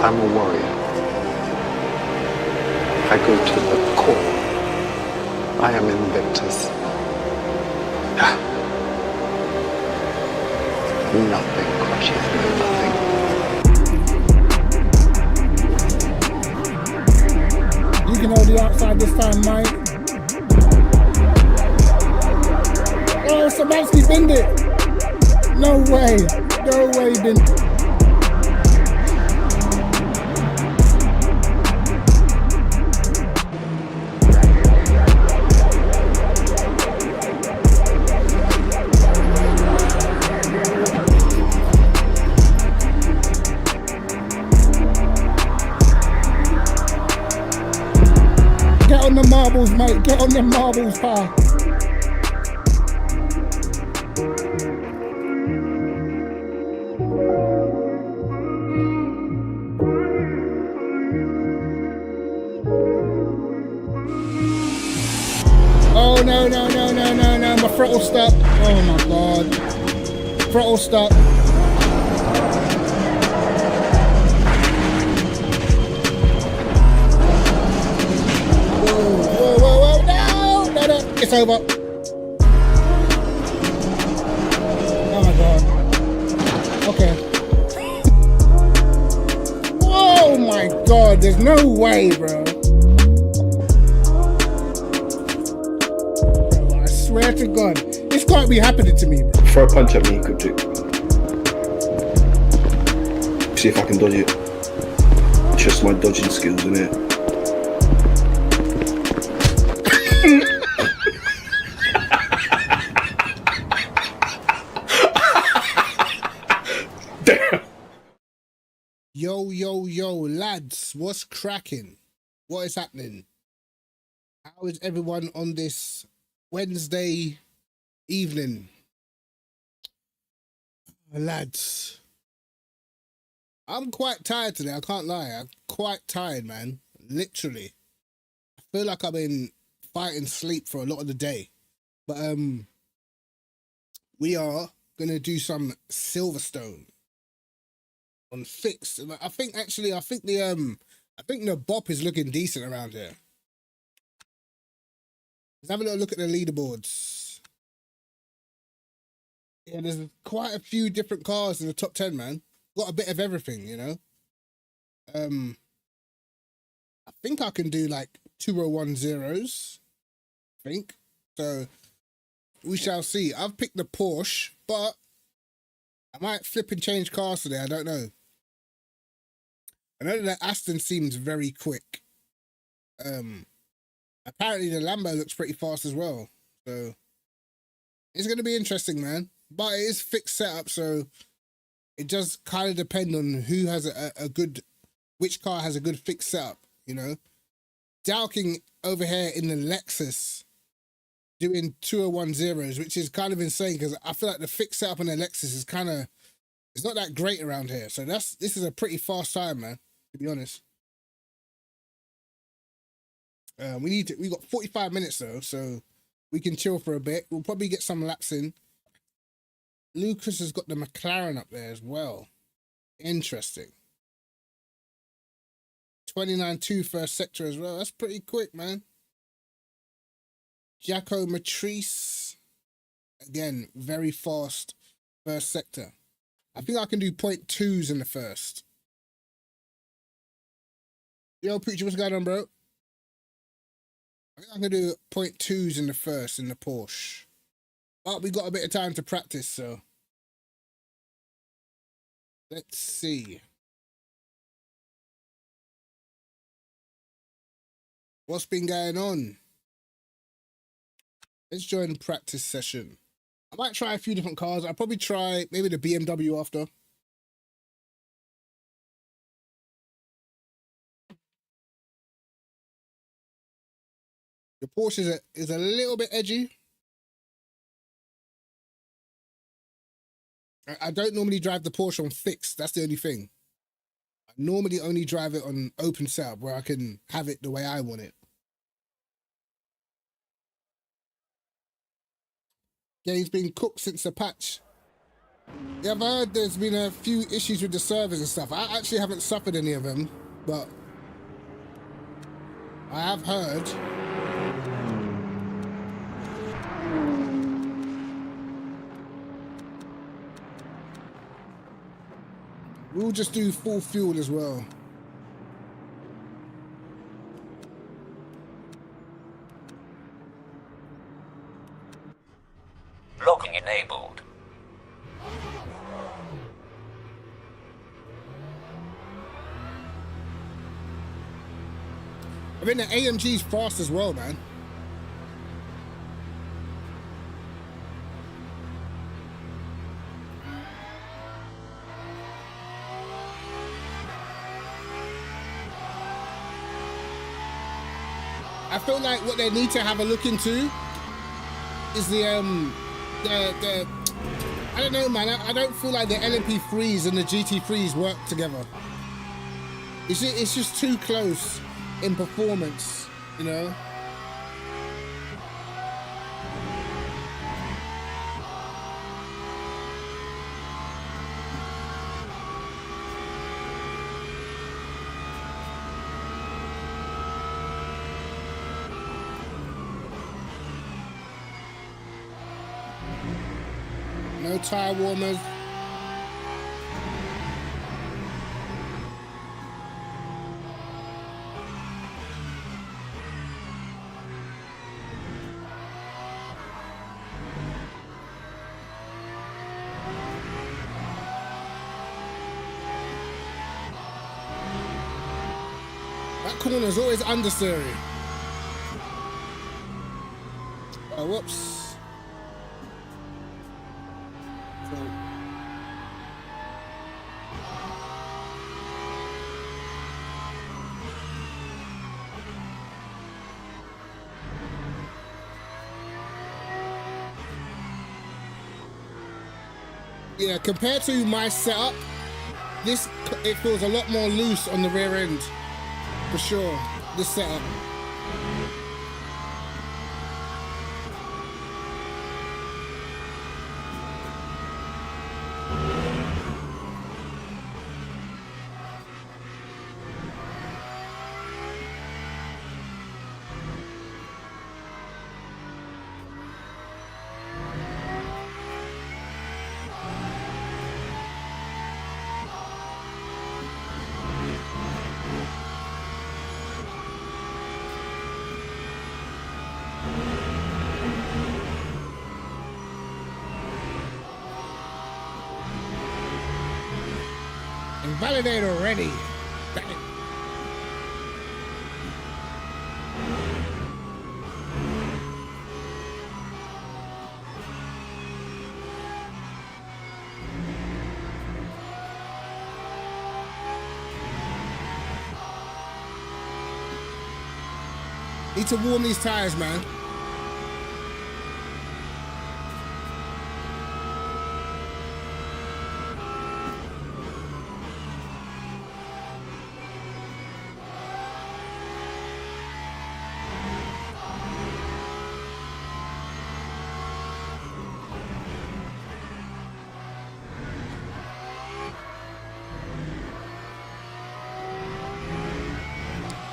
I'm a warrior. I go to the core. I am Invictus. Nothing crushes me, nothing. You can hold the outside this time, mate. Oh, Samansky binned it. No way. No way, binned. Get on the marbles, mate. Get on the marbles, pal. Oh, no, no, no, no, no, no. My throttle stuck. Oh, my God. Throttle stuck. Whoa, whoa, whoa. No, no, no. It's over. Oh, my God. Okay. Oh, my God. There's no way, bro. Swear to God, this can't be happening to me, bro. Throw a punch at me, Cryptic. See if I can dodge it. Just my dodging skills, innit? Damn. Yo, lads, what's cracking? What is happening? How is everyone on this Wednesday evening? Lads, I'm quite tired today, I can't lie. I'm quite tired, man. Literally. I feel like I've been fighting sleep for a lot of the day. But we are gonna do some Silverstone on fixed. I think the bop is looking decent around here. Let's have a little look at the leaderboards. Yeah, there's quite a few different cars in the top 10, man. Got a bit of everything, you know. I think I can do like 201.0s. I think. So we shall see. I've picked the Porsche, but I might flip and change cars today. I don't know. I know that Aston seems very quick. Apparently the Lambo looks pretty fast as well. So it's going to be interesting, man. But it is fixed setup, so it does kind of depend on who has a good, which car has a good fixed setup, you know. Dowking over here in the Lexus doing 201.0s, which is kind of insane because I feel like the fixed setup on the Lexus is kind of, it's not that great around here. So this is a pretty fast time, man, to be honest. We got 45 minutes though, so we can chill for a bit. We'll probably get some laps in. Lucas has got the McLaren up there as well. Interesting. 29.2 first sector as well. That's pretty quick, man. Jacko Matrice. Again, very fast first sector. I think I can do 0.2s in the first. Yo, Preacher, what's going on, bro? I think I can do 0.2s in the first in the Porsche. But we got a bit of time to practice, so let's see. What's been going on? Let's join the practice session. I might try a few different cars. I'll probably try maybe the BMW after. The Porsche is a little bit edgy. I don't normally drive the Porsche on fixed. That's the only thing. I normally only drive it on open setup where I can have it the way I want it. Game's been cooked since the patch. Yeah, I've heard there's been a few issues with the servers and stuff. I actually haven't suffered any of them, but I have heard. We'll just do full fuel as well. Locking enabled. I mean, the AMG's fast as well, man. I feel like what they need to have a look into is the I don't know, man. I don't feel like the LMP3s and the GT3s work together. It's just too close in performance, you know. No tire warmers. That corner's always understeering. Oh, whoops. Yeah, compared to my setup, it feels a lot more loose on the rear end, for sure, this setup. Validator ready. Need to warm these tires, man.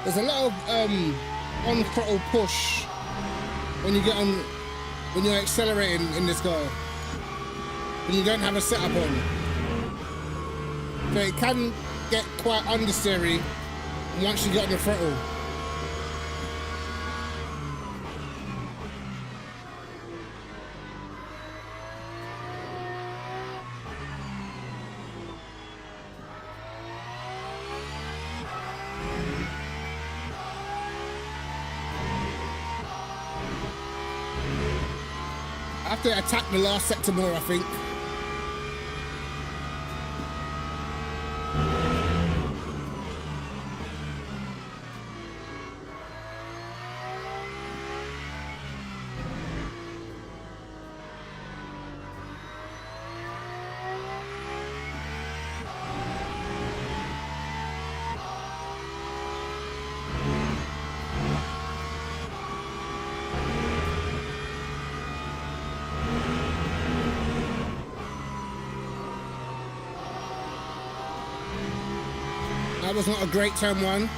There's a lot of on throttle push when you get on, when you're accelerating in this car, when you don't have a setup on. So it can get quite understeery once you get on the throttle. I have to attack the last sector more, I think. That was not a great turn one.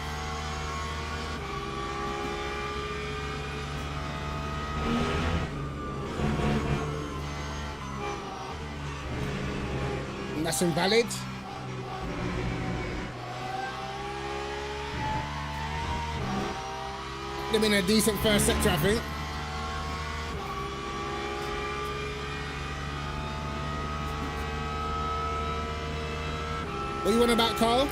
And that's invalid. Could have been a decent first sector, I think. What you want about Carl?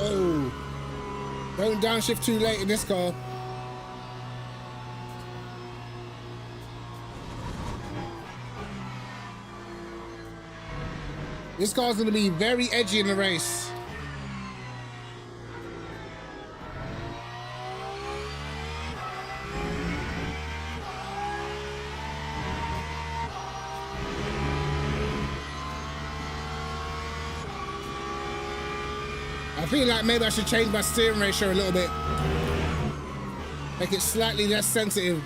Oh, don't downshift too late in this car. This car's going to be very edgy in the race. I feel like maybe I should change my steering ratio a little bit. Make it slightly less sensitive.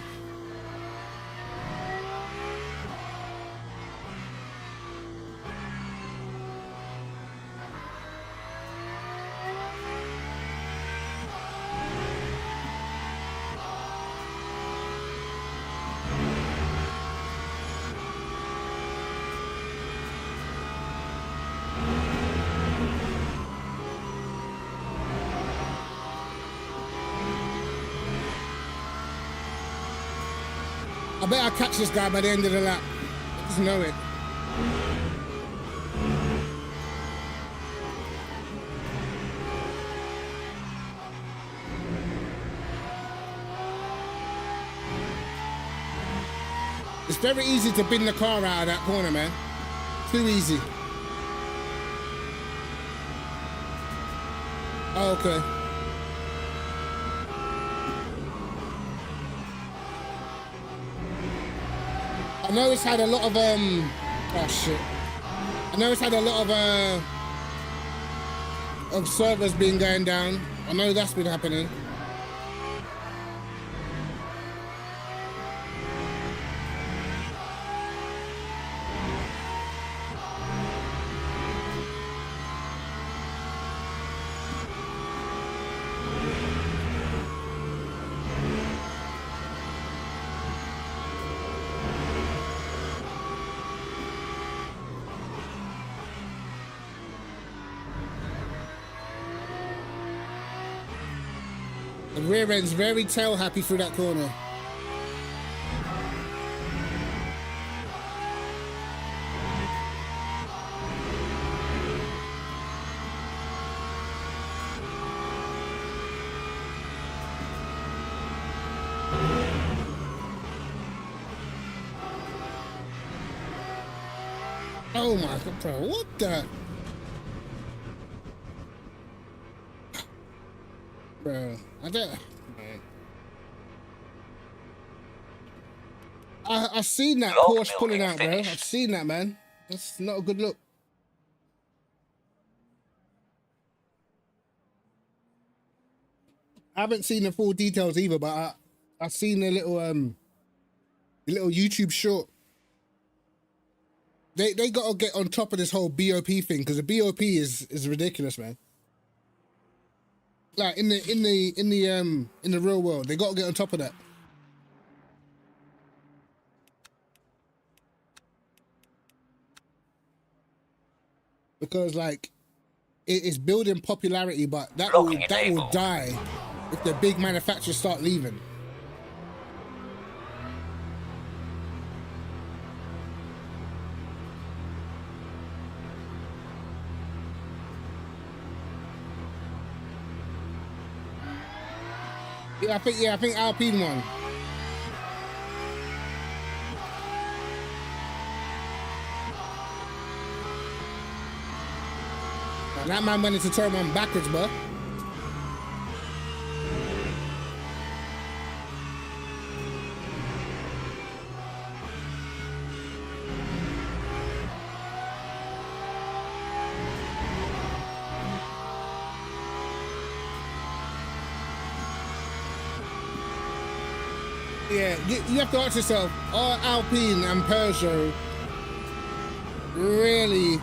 I bet I'll catch this guy by the end of the lap. I just know it. It's very easy to bin the car out of that corner, man. Too easy. Oh, okay. I know it's had a lot of oh shit. I know it's had a lot of servers being going down. I know that's been happening. The rear end's very tail happy through that corner. Oh my god, bro, what the? Bro, I don't. I've seen that Porsche pulling out, bro. I've seen that, man. That's not a good look. I haven't seen the full details either, but I've seen a little YouTube short. They gotta get on top of this whole BOP thing, because the BOP is ridiculous, man. Like in the real world, they gotta get on top of that. Because like it's building popularity, but that will die if the big manufacturers start leaving. I think Alpine won. That man went into turn one backwards, bro. Yeah, you have to ask yourself, are Alpine and Peugeot really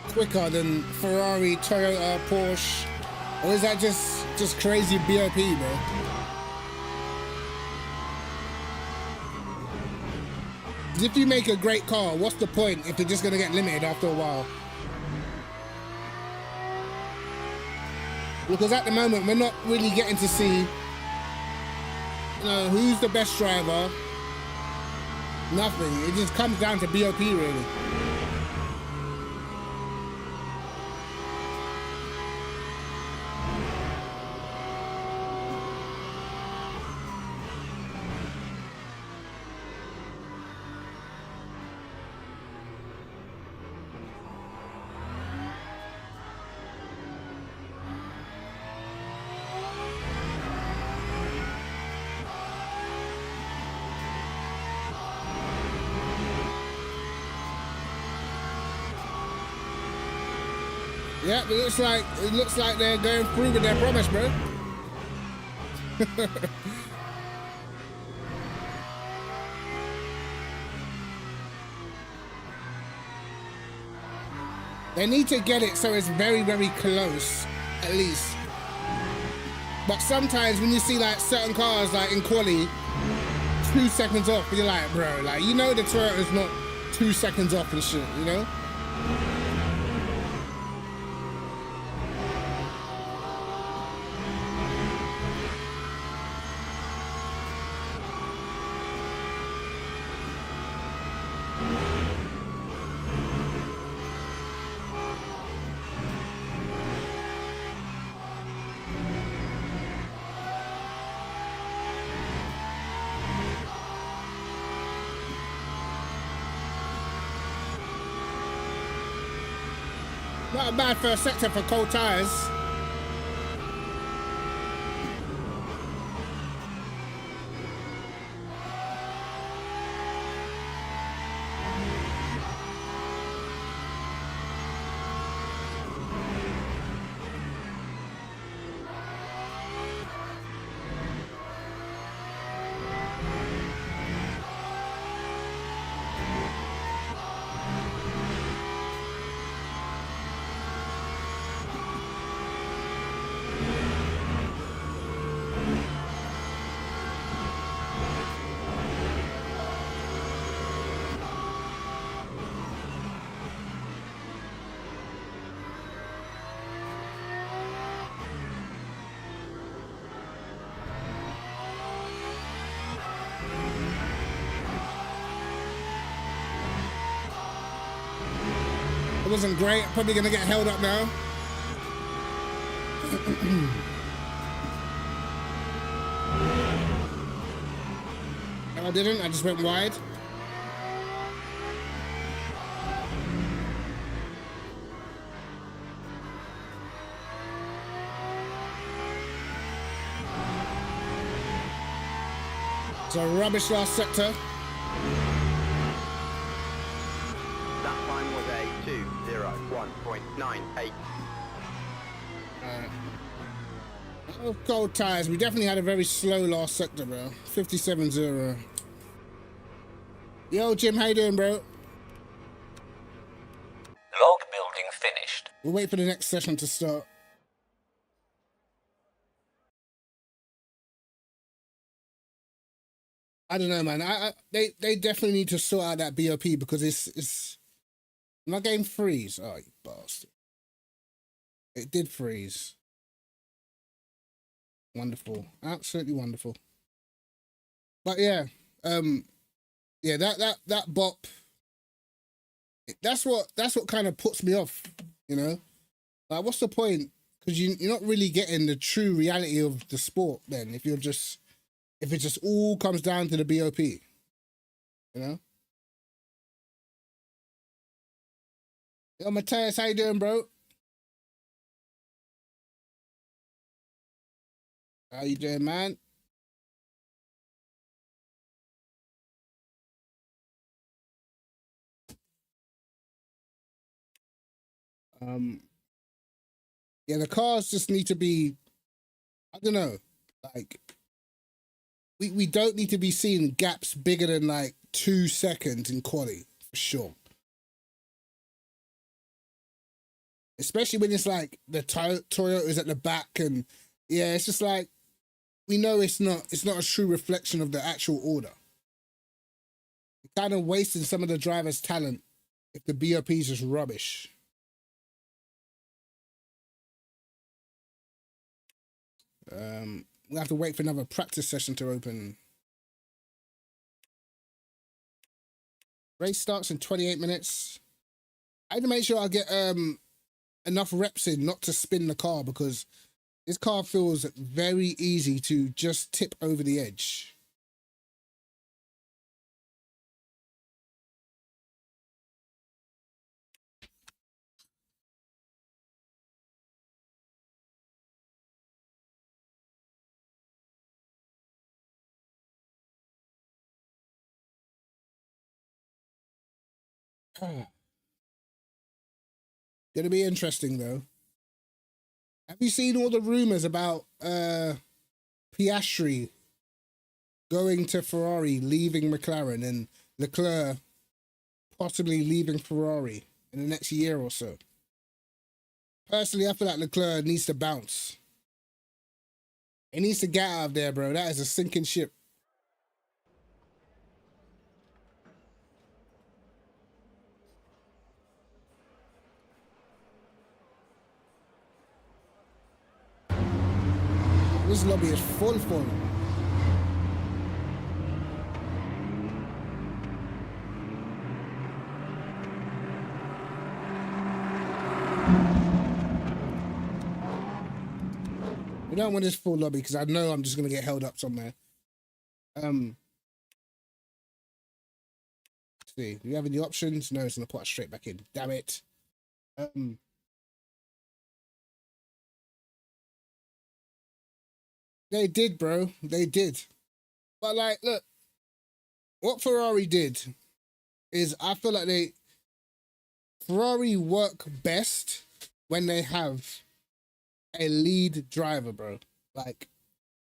quicker than Ferrari, Toyota, Porsche? Or is that just crazy BOP, bro? If you make a great car, what's the point if they're just gonna get limited after a while? Because at the moment, we're not really getting to see, you know, who's the best driver. Nothing. It just comes down to BOP, really. Yeah, it looks like they're going through with their promise, bro. They need to get it so it's very, very close, at least. But sometimes when you see like certain cars like in quali, 2 seconds off, you're like, bro, like, you know the Toyota's not 2 seconds off and shit, you know? Not a bad first sector for cold tires. It wasn't great. Probably gonna get held up now. No, I didn't. I just went wide. So rubbish last sector. That time was a 2:01.98. Oh, cold tires. We definitely had a very slow last sector, bro. 57.0. Yo, Jim, how you doing, bro? Log building finished. We'll wait for the next session to start. I don't know, man. They definitely need to sort out that BOP because it's my game freeze. Oh, you bastard! It did freeze. Wonderful, absolutely wonderful. But yeah, yeah, that bop. That's what kind of puts me off. You know, like what's the point? Because you're not really getting the true reality of the sport then if it just all comes down to the BOP. You know. Yo, Matthias, how you doing, bro? How you doing, man? Yeah, the cars just need to be, I don't know, like we don't need to be seeing gaps bigger than like 2 seconds in quali for sure. Especially when it's like the Toyota's at the back, and yeah, it's just like we know it's not a true reflection of the actual order. You're kind of wasting some of the driver's talent if the BOP is just rubbish. We'll have to wait for another practice session to open. Race starts in 28 minutes. I had to make sure I get enough reps in not to spin the car, because this car feels very easy to just tip over the edge. Gonna be interesting though. Have you seen all the rumors about Piastri going to Ferrari, leaving McLaren, and Leclerc possibly leaving Ferrari in the next year or so? Personally, I feel like Leclerc needs to bounce. He needs to get out of there, bro. That is a sinking ship. This lobby is full. We don't want this full lobby because I know I'm just gonna get held up somewhere. Let's see. Do you have any options? No, it's gonna put us straight back in. Damn it. They did, bro. They did. But like, look, what Ferrari did is I feel like Ferrari work best when they have a lead driver, bro. Like,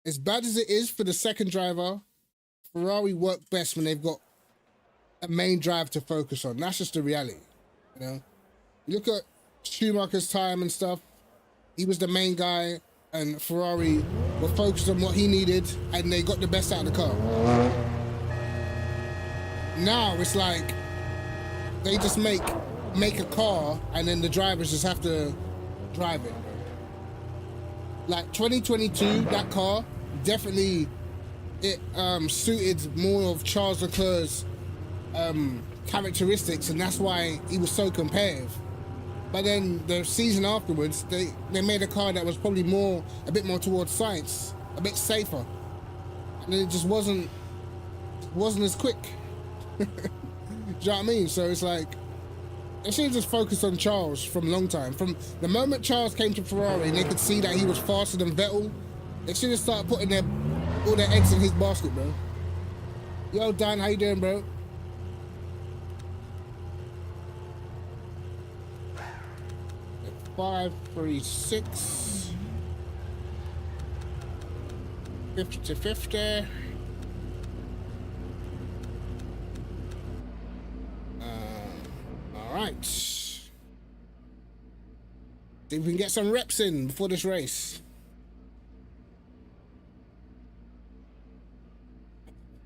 as bad as it is for the second driver, Ferrari work best when they've got a main drive to focus on. That's just the reality, you know? You look at Schumacher's time and stuff, he was the main guy, and Ferrari were focused on what he needed, and they got the best out of the car. Now it's like they just make a car, and then the drivers just have to drive it. Like 2022, that car definitely suited more of Charles Leclerc's characteristics, and that's why he was so competitive. But then the season afterwards, they made a car that was probably a bit more towards science, a bit safer, and it just wasn't as quick. Do you know what I mean? So it's like they should have just focused on Charles from a long time. From the moment Charles came to Ferrari and they could see that he was faster than Vettel, they should have started putting all their eggs in his basket, bro. Yo, Dan, how you doing, bro? Five, 3, 6, 50-50. All right. See if we can get some reps in before this race.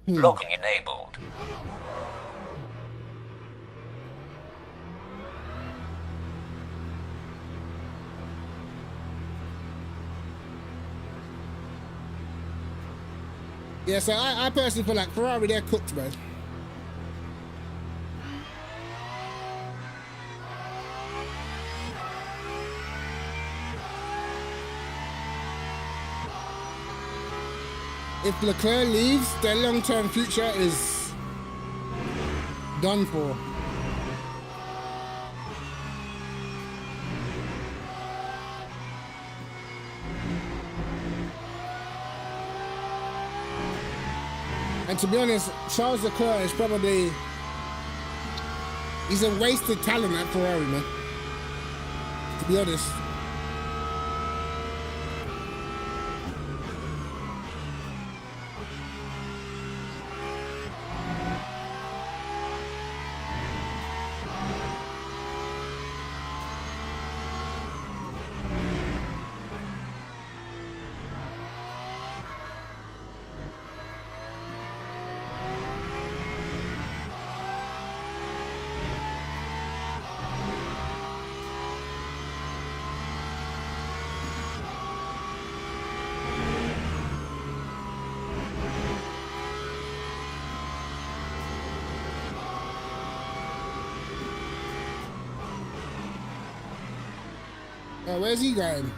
Locking enabled. Yeah, so I personally feel like Ferrari, they're cooked, man. If Leclerc leaves, their long-term future is done for. And to be honest, Charles Leclerc is he's a wasted talent at Ferrari, man. To be honest. Oh, where's he going?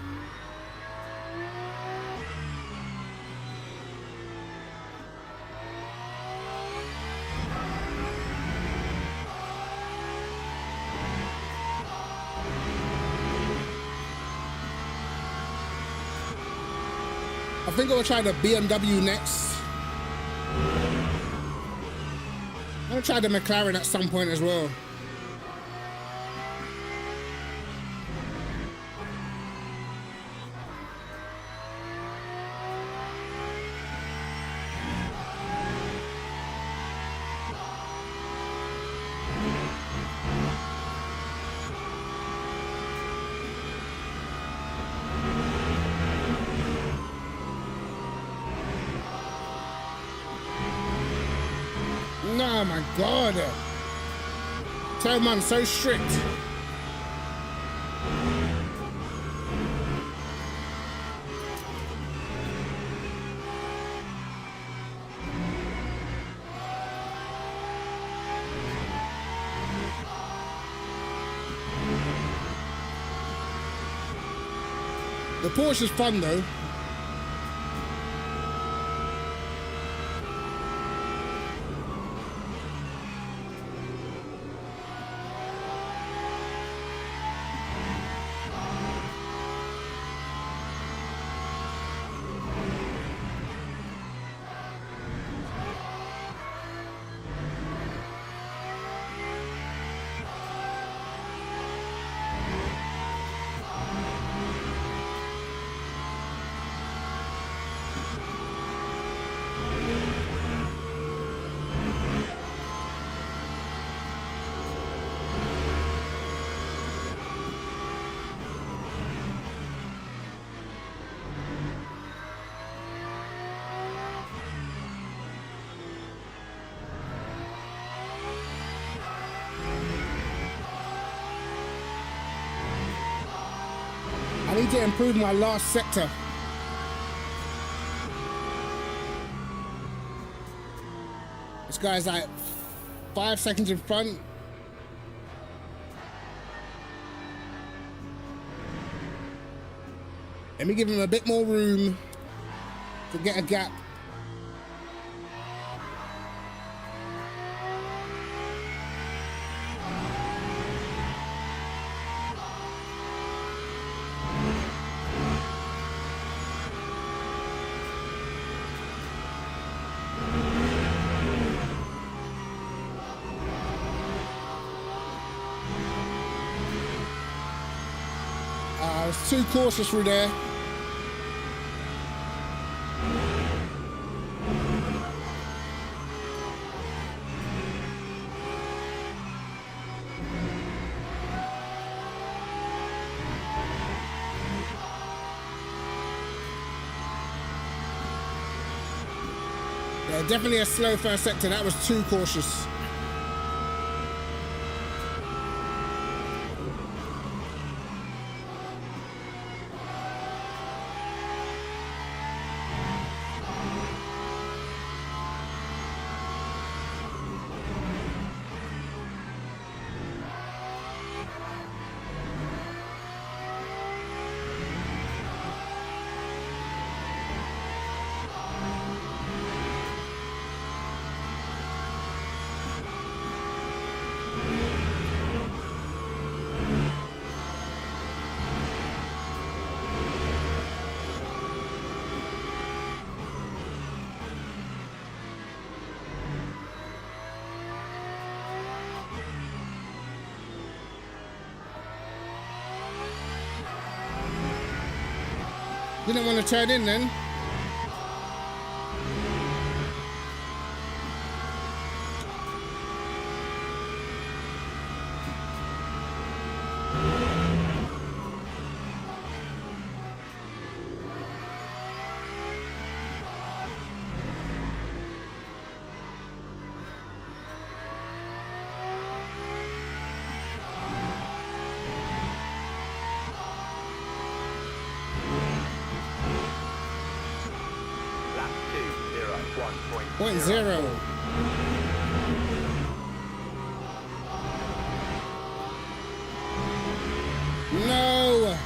I think I will try the BMW next. I'm gonna try the McLaren at some point as well. Oh my God. Tailman's so strict. The Porsche is fun though. I need to improve my last sector. This guy's like 5 seconds in front. Let me give him a bit more room to get a gap. I was too cautious through there. Yeah, definitely a slow first sector. That was too cautious. Didn't want to turn in then. Point zero. No.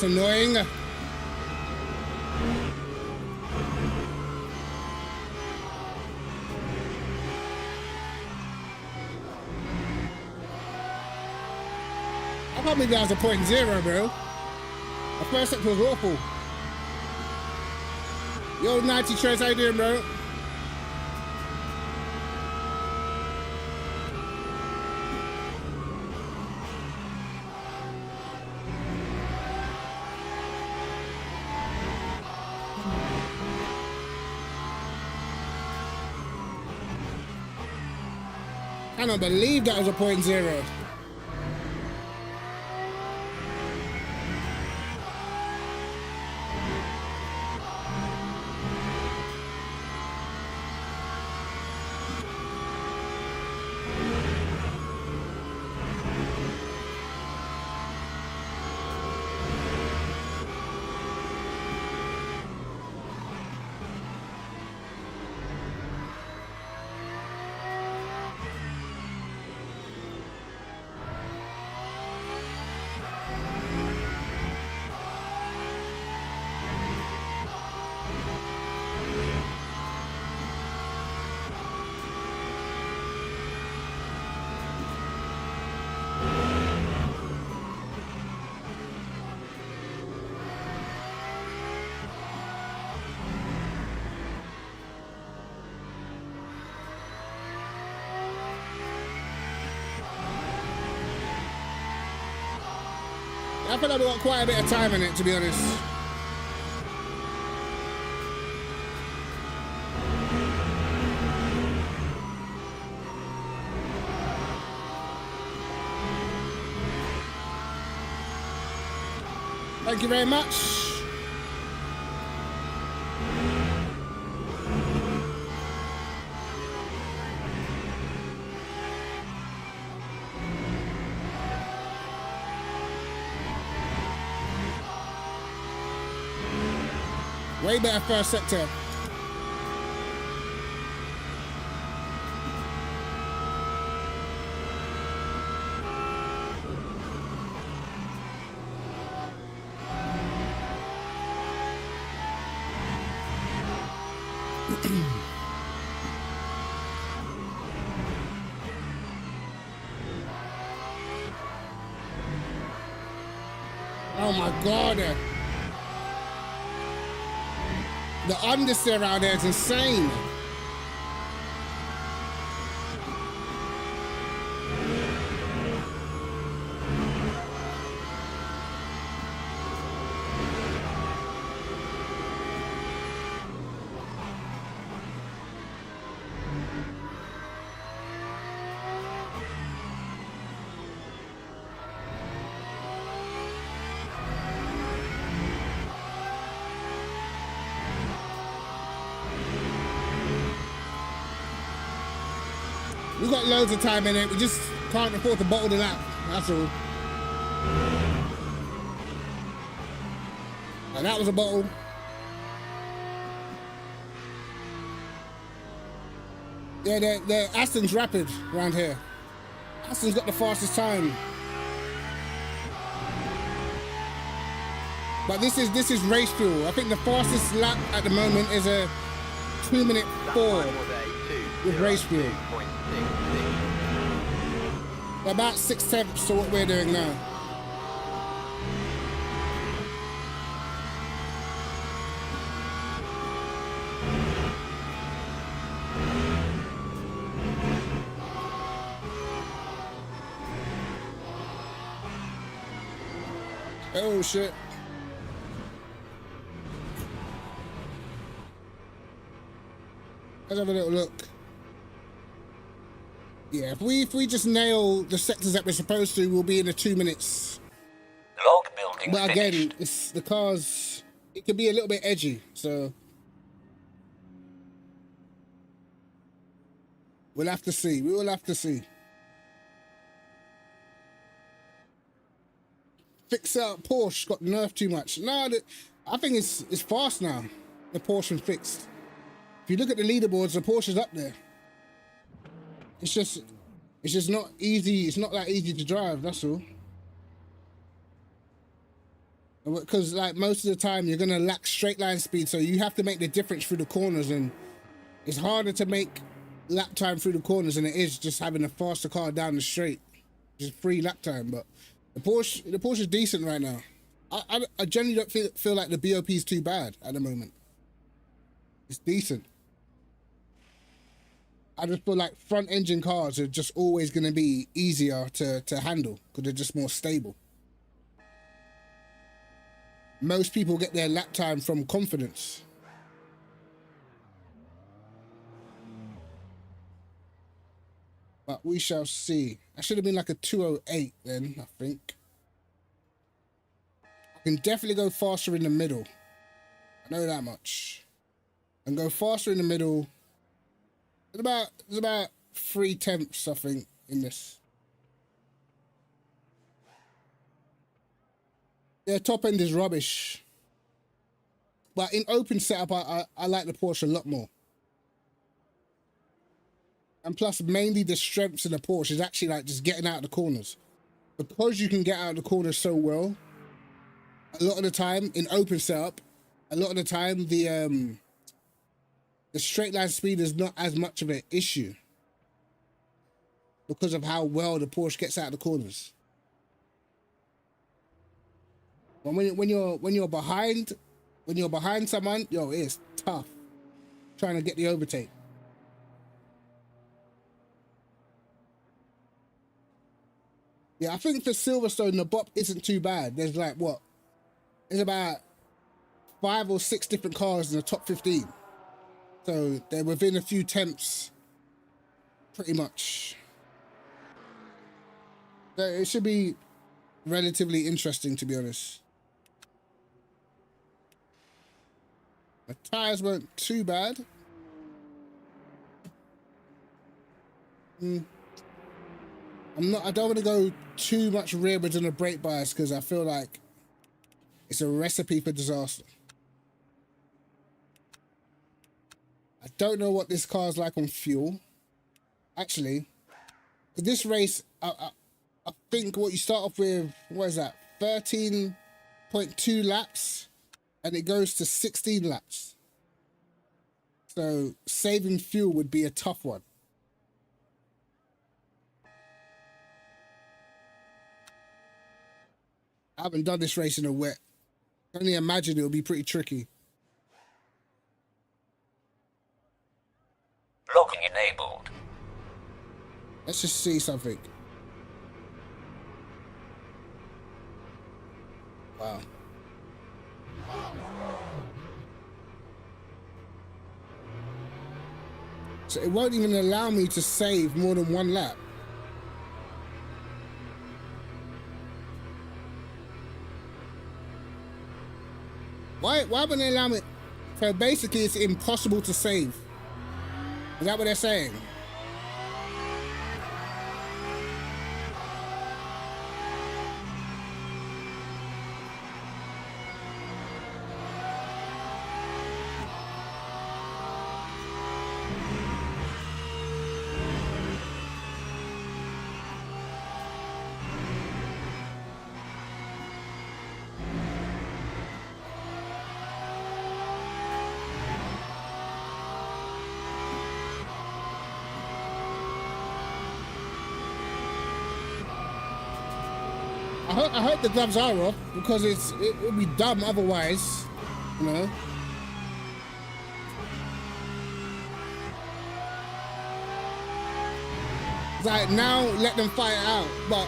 That's annoying. I can't believe that was a 0.0, bro. The first sector was awful. Yo, 90 Trez, how you doing, bro? I don't believe that was a 0.0. I feel like we've got quite a bit of time in it, to be honest. Thank you very much. Way better first sector. Oh my God. The understeer out there is insane. We've got loads of time in it. We just can't afford to bottle the lap. That's all. And that was a bottle. Yeah, the Aston's rapid around here. Aston's got the fastest time. But this is race fuel. I think the fastest lap at the moment is a 2:04 with race fuel. About 6/10 to what we're doing now. Oh shit. Let's have a little look. Yeah, if we just nail the sectors that we're supposed to, we'll be in the 2 minutes. Log building But again, finished. it's the cars. It can be a little bit edgy, so we'll have to see. We will have to see. Fix out Porsche got nerfed too much. No, I think it's fast now. The Porsche and fixed. If you look at the leaderboards, the Porsche's up there. It's just not easy. It's not that easy to drive. That's all. Because like most of the time you're gonna lack straight line speed, so you have to make the difference through the corners, and it's harder to make lap time through the corners than it is just having a faster car down the straight. Just free lap time. But the Porsche is decent right now. I generally don't feel like the BOP is too bad at the moment. It's decent. I just feel like front engine cars are just always going to be easier to handle because they're just more stable. Most people get their lap time from confidence. But we shall see. I should have been like a 208 then, I think. I can definitely go faster in the middle. I know that much. And go faster in the middle. There's about 3/10, I think, in this. Their top end is rubbish. But in open setup, I like the Porsche a lot more. And plus, mainly the strengths in the Porsche is actually like just getting out of the corners. Because you can get out of the corners so well, a lot of the time in open setup, a lot of the time the straight line speed is not as much of an issue because of how well the Porsche gets out of the corners. But when you're behind someone, yo, it's tough trying to get the overtake. Yeah, I think for Silverstone, the BOP isn't too bad. There's like, what? There's about 5 or 6 different cars in the top 15. So they're within a few tenths, pretty much. So it should be relatively interesting, to be honest. The tires weren't too bad. I don't want to go too much rearwards on the brake bias because I feel like it's a recipe for disaster. I don't know what this car's like on fuel. Actually, for this race, I think what you start off with, what is that? 13.2 laps, and it goes to 16 laps. So saving fuel would be a tough one. I haven't done this race in a wet. I can only imagine it will be pretty tricky. Locking enabled. Let's just see something. Wow. So it won't even allow me to save more than 1 lap. Why wouldn't they allow me? So basically it's impossible to save. Is that what they're saying? I hope the gloves are off because it would be dumb otherwise, you know. It's like, now let them fight it out. But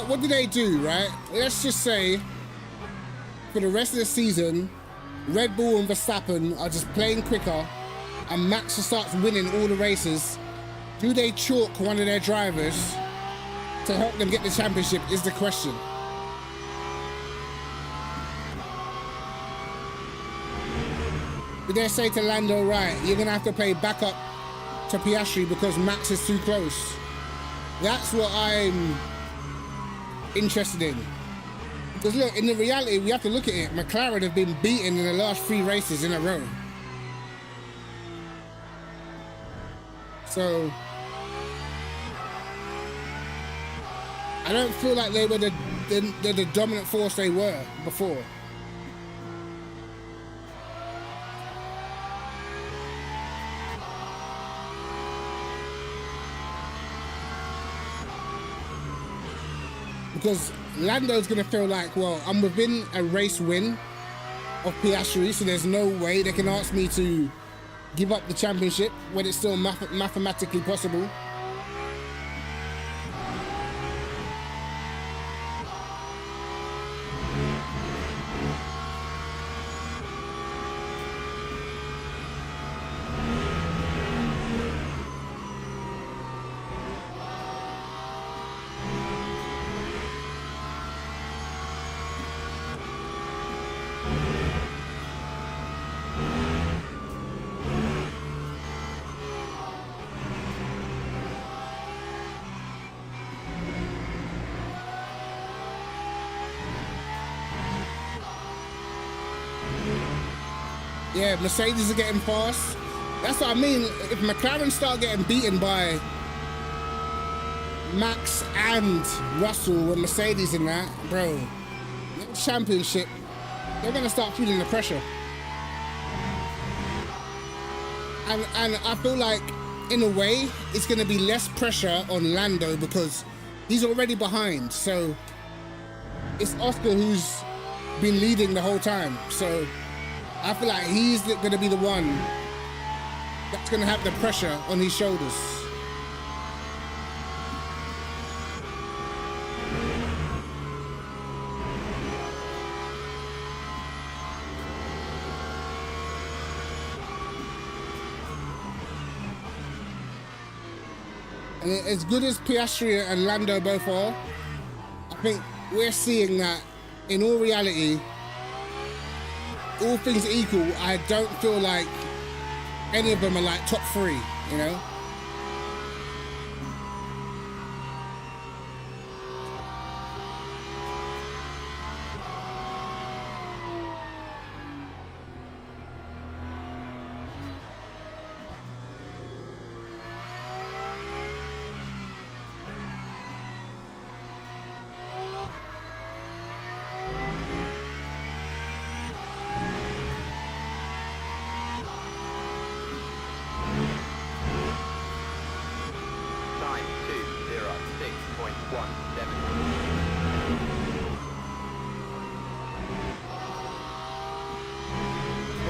what do they do, right? Let's just say for the rest of the season, Red Bull and Verstappen are just playing quicker and Max starts winning all the races. Do they chalk one of their drivers to help them get the championship is the question. Did they say to Lando, right, you're gonna have to play backup to Piastri because Max is too close? That's what I'm interested in. Because look, in the reality, we have to look at it. McLaren have been beaten in the last 3 races in a row. So I don't feel like they were the they're the dominant force they were before. Because Lando's gonna feel like, well, I'm within a race win of Piastri, so there's no way they can ask me to give up the championship when it's still mathematically possible. Yeah, Mercedes are getting fast. That's what I mean. If McLaren start getting beaten by Max and Russell and Mercedes in that, bro, next championship, they're gonna start feeling the pressure. And I feel like, in a way, it's gonna be less pressure on Lando because he's already behind. So it's Oscar who's been leading the whole time. So I feel like he's going to be the one that's going to have the pressure on his shoulders. And as good as Piastri and Lando both are, I think we're seeing that in all reality, all things equal, I don't feel like any of them are like top three, you know?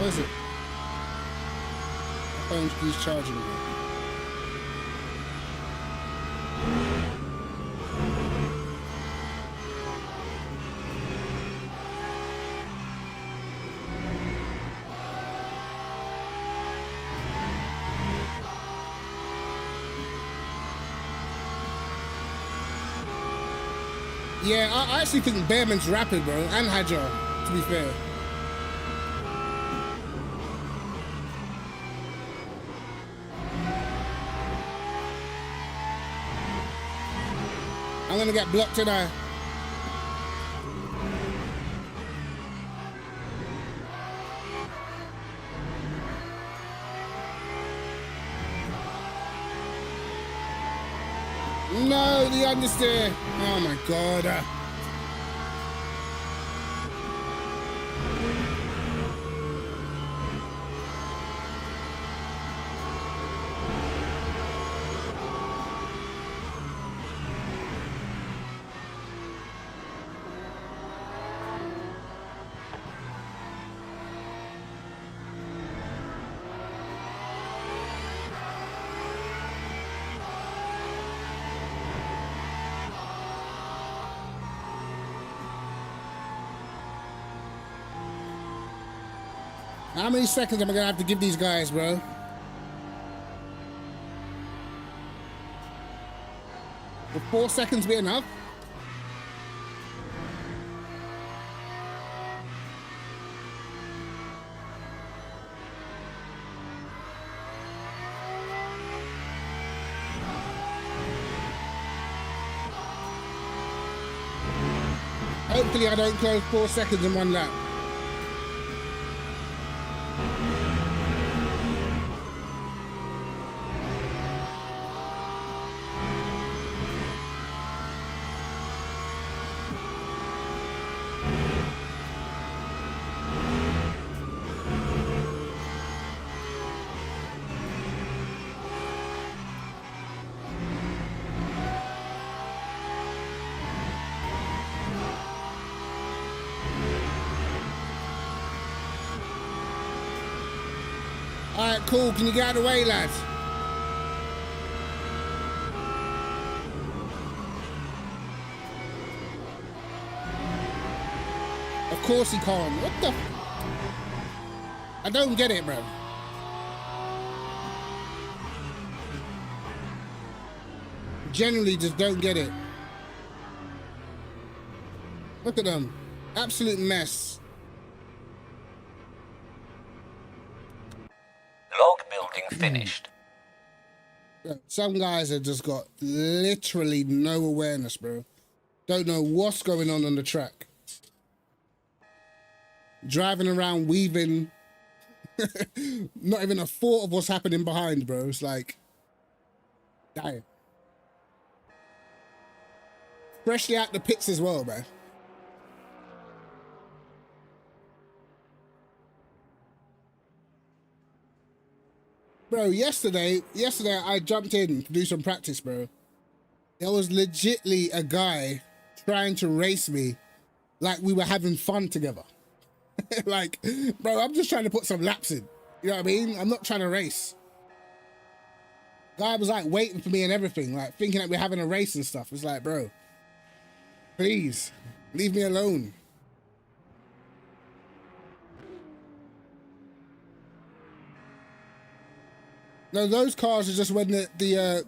What is it? My phone keeps charging again. Yeah, I actually think Behrman's rapid, bro, and Hadjar, to be fair. I'm gonna get blocked today. No, the understeer. Oh my god. How many seconds am I gonna have to give these guys, bro? Will 4 seconds be enough? Hopefully I don't close 4 seconds in one lap. Alright, cool. Can you get out of the way, lads? Of course he can't. What the? I don't get it, bro. Generally just don't get it. Look at them. Absolute mess. Log building finished. Some guys have just got literally no awareness, bro. Don't know what's going on the track. Driving around, weaving. Not even a thought of what's happening behind, bro. It's like, damn. Freshly out the pits as well, man. Bro, yesterday I jumped in to do some practice, bro. There was legitly a guy trying to race me like we were having fun together. Like, bro, I'm just trying to put some laps in. You know what I mean? I'm not trying to race. Guy was like waiting for me and everything, like thinking that we're having a race and stuff. It's like, bro, please leave me alone. No, those cars are just when the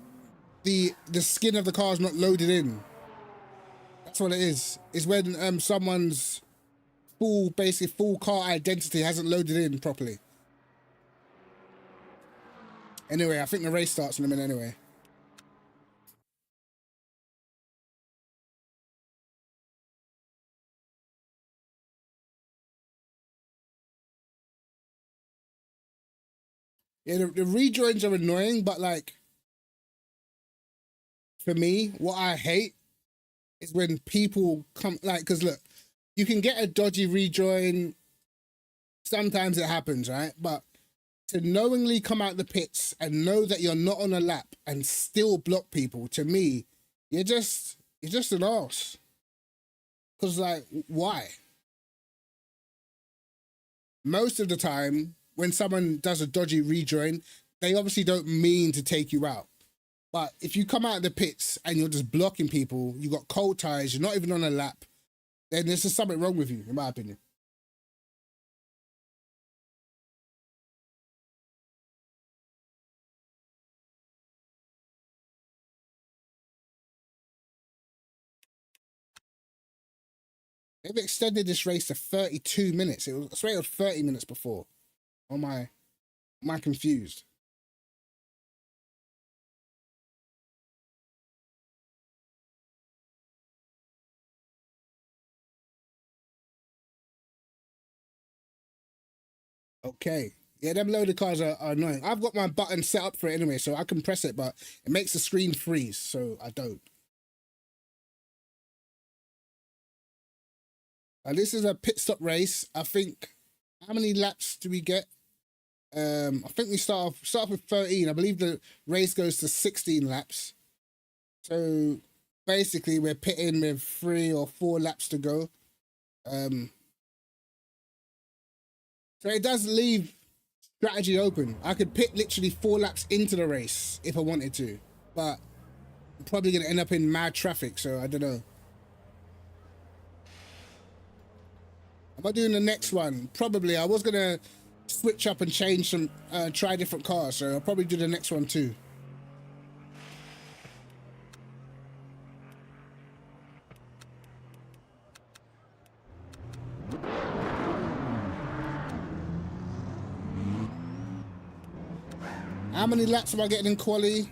skin of the car is not loaded in. That's what it is. It's when someone's basically full car identity hasn't loaded in properly. Anyway, I think the race starts in a minute anyway. Yeah, the rejoins are annoying, but like, for me, what I hate is when people come, like, because look, you can get a dodgy rejoin. Sometimes it happens, right? But to knowingly come out the pits and know that you're not on a lap and still block people, to me, you're just an arse. Because, like, why? Most of the time, when someone does a dodgy rejoin, they obviously don't mean to take you out. But if you come out of the pits and you're just blocking people, you got cold tires, you're not even on a lap, then there's just something wrong with you, in my opinion. They've extended this race to 32 minutes. It was rated 30 minutes before. Oh my, am I confused? Okay. Yeah, them loaded cars are annoying. I've got my button set up for it anyway, so I can press it, but it makes the screen freeze, so I don't. This is a pit stop race. I think, how many laps do we get? I think we start off with 13. I believe the race goes to 16 laps. So basically we're pitting with 3 or 4 laps to go. So it does leave strategy open. I could pit literally 4 laps into the race if I wanted to, but I'm probably gonna end up in mad traffic, so I don't know. Am I doing the next one? Probably. I was gonna switch up and change some, try different cars, so I'll probably do the next one too. How many laps am I getting in quali?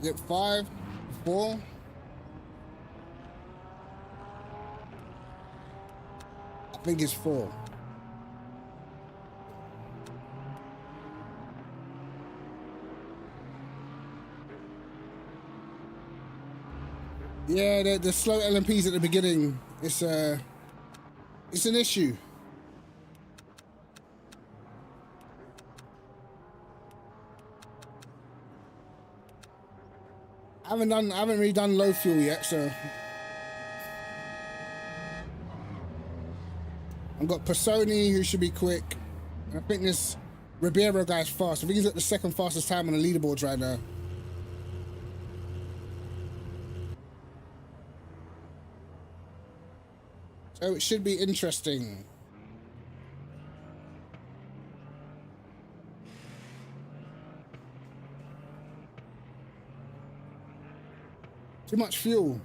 Is it 5? 4? I think it's 4. Yeah, the slow LMPs at the beginning, it's an issue. I haven't really done low fuel yet, so I've got Personi, who should be quick. I think this Ribeiro guy's fast. I think he's got the second fastest time on the leaderboards right now. So it should be interesting. Too much fuel.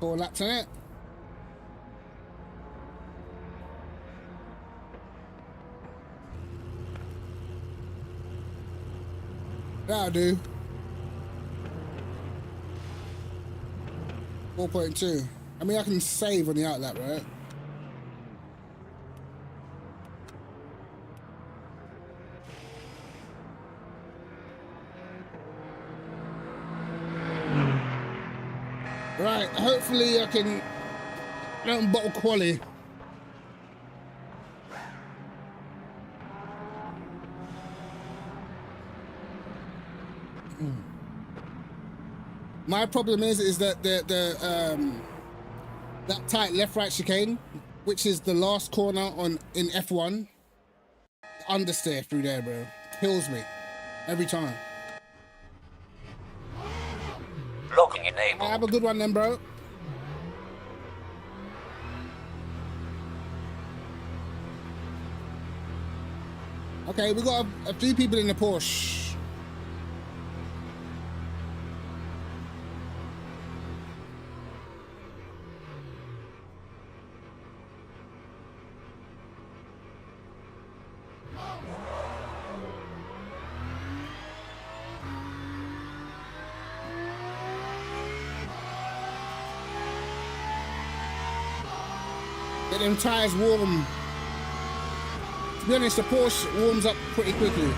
4 laps on it. That'll do. 4.2. I mean, I can save on the outlap, right? Right, hopefully I can bottle quali. My problem is that that tight left-right chicane, which is the last corner in F1, understeer through there, bro, kills me every time. Locking enabled. Have a good one then, bro. Okay, we got a few people in the Porsche. Get them tires warm. To be honest, the Porsche warms up pretty quickly.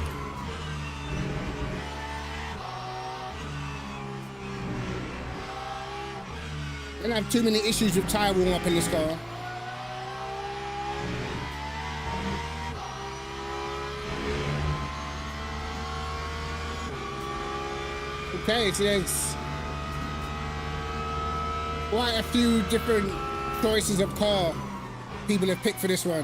Don't have too many issues with tire warm up in this car. Okay, so there's quite a few different choices of car people have picked for this one.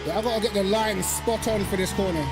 Yeah, I've got to get the line spot on for this corner.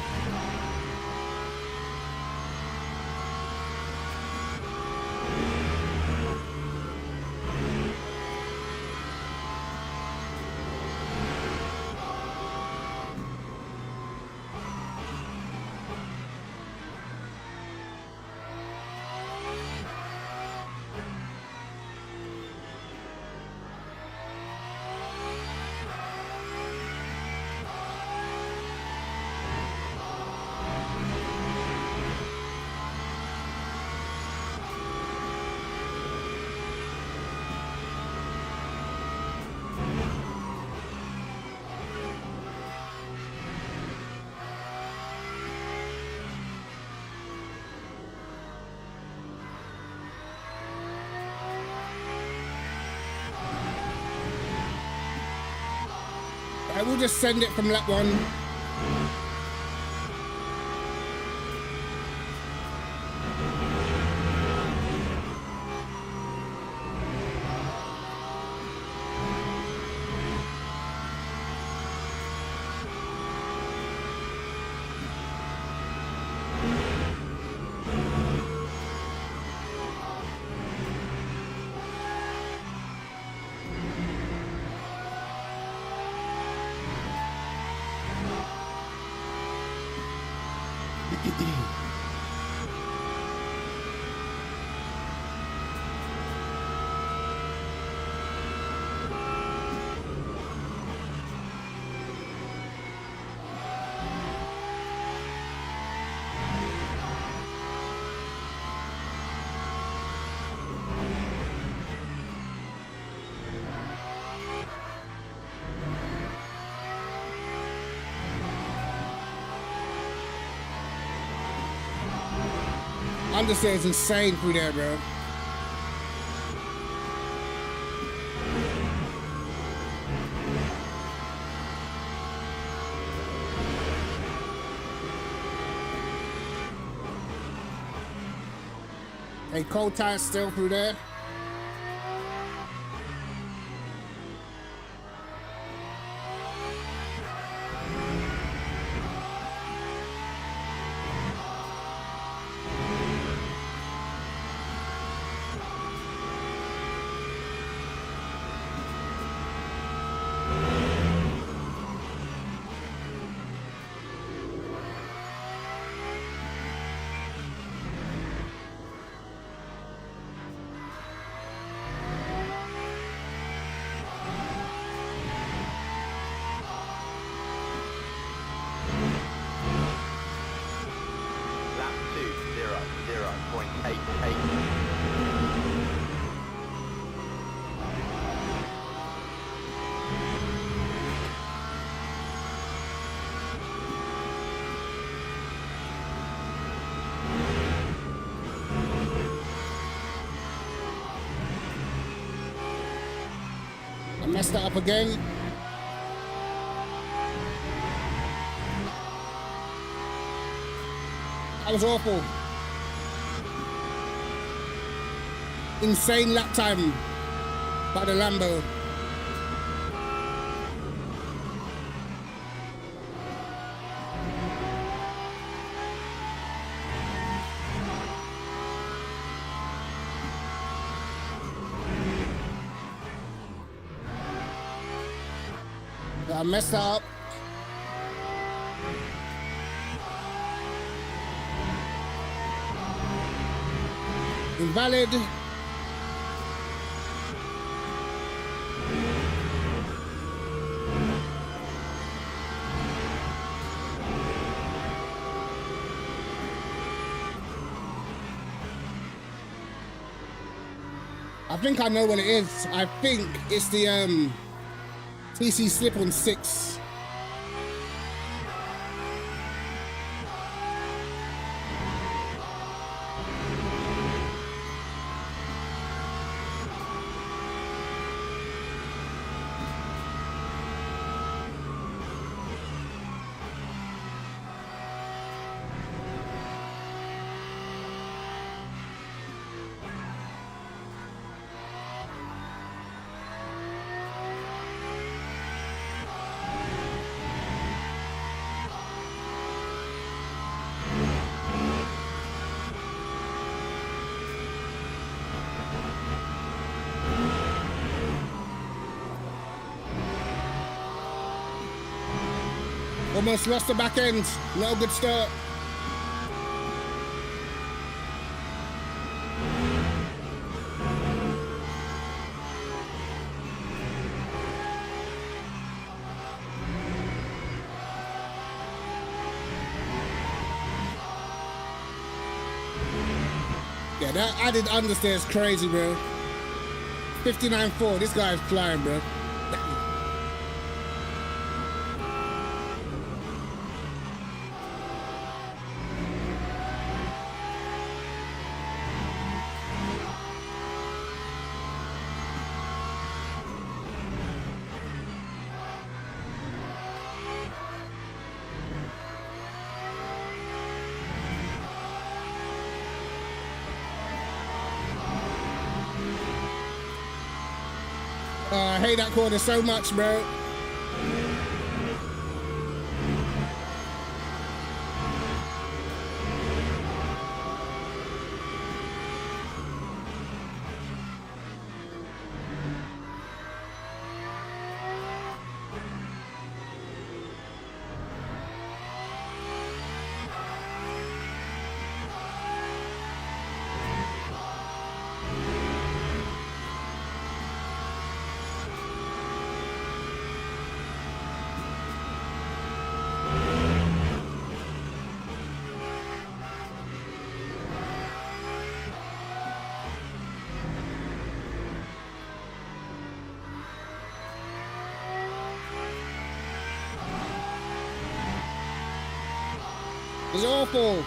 I will just send it from lap 1. understeer is insane through there, bro. Hey, cold tires still through there. Lap 2:00.88. I messed that up again. That was awful. Insane lap time by the Lambo. I messed up. Invalid. I think I know what it is. I think it's the TC slip on 6. Almost lost the back end. No good start. Yeah, that added understeer is crazy, bro. 59.4. This guy is flying, bro. I hate that corner so much, bro. It's awful.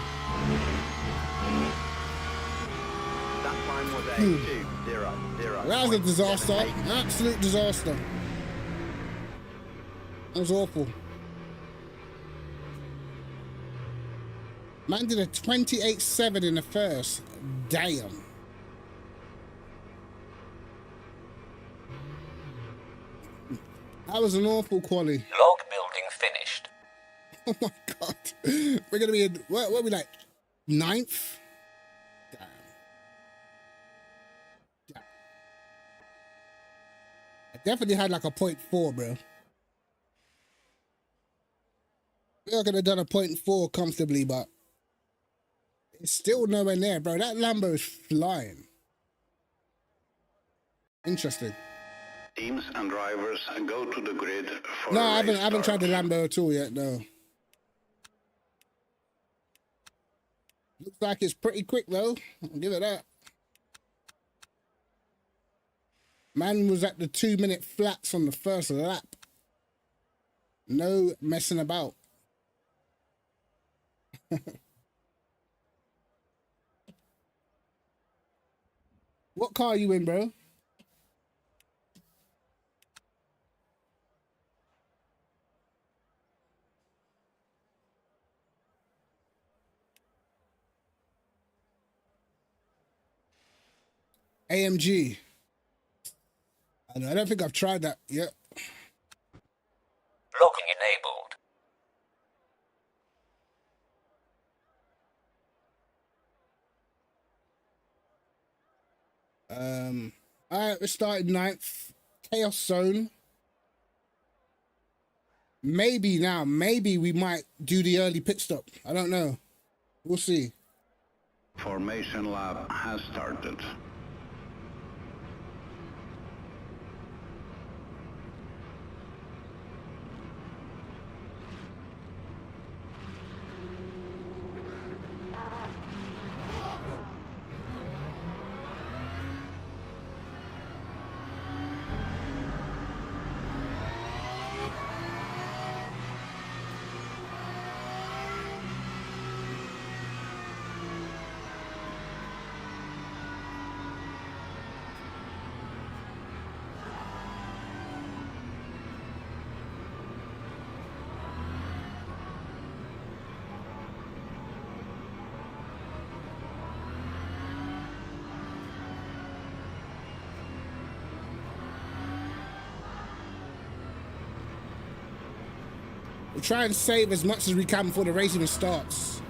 time was 8200. That was a disaster. An absolute disaster. That was awful. Man did a 28.7 in the first. Damn. That was an awful quality. Log building finished. Oh my god. We're gonna be in, what are we like? 9th? Damn. Damn. I definitely had like a 0.4, bro. We could have done a 0.4 comfortably, but it's still nowhere near, bro. That Lambo is flying. Interesting. Teams and drivers go to the grid for No, a I race haven't tried the start. Lambo at all yet, no. Looks like it's pretty quick though. I'll give it that. Man was at the 2-minute flats on the first lap. No messing about. What car are you in, bro? AMG. I don't think I've tried that yet. Logging enabled. Alright, we started 9th. Chaos Zone. Maybe we might do the early pit stop. I don't know. We'll see. Formation lap has started. We'll try and save as much as we can before the race even starts.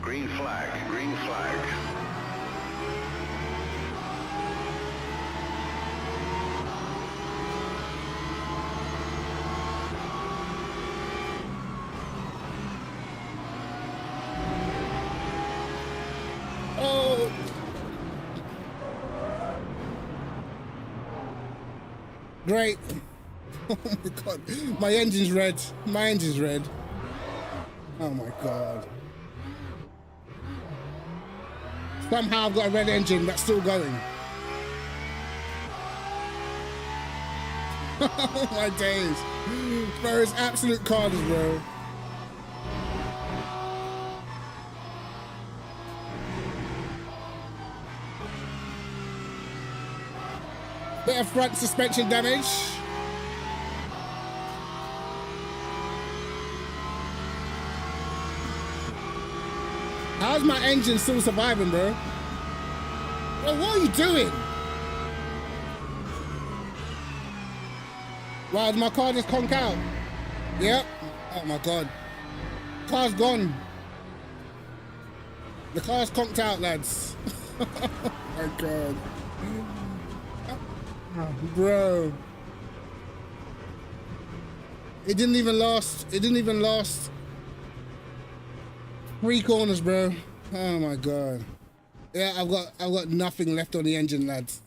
Green flag, green flag. Oh! Great. Oh my god. My engine's red. My engine's red. Oh my god. Somehow I've got a red engine that's still going. Oh my days. Bro, it's absolute carnage, bro. Bit of front suspension damage. How's my engine still surviving, bro? Bro, what are you doing? Wow, did my car just conk out? Yep. Oh my god. Car's gone. The car's conked out, lads. Oh my god. Bro. It didn't even last. It didn't even last 3 corners, bro. Oh my god. Yeah, I've got nothing left on the engine, lads.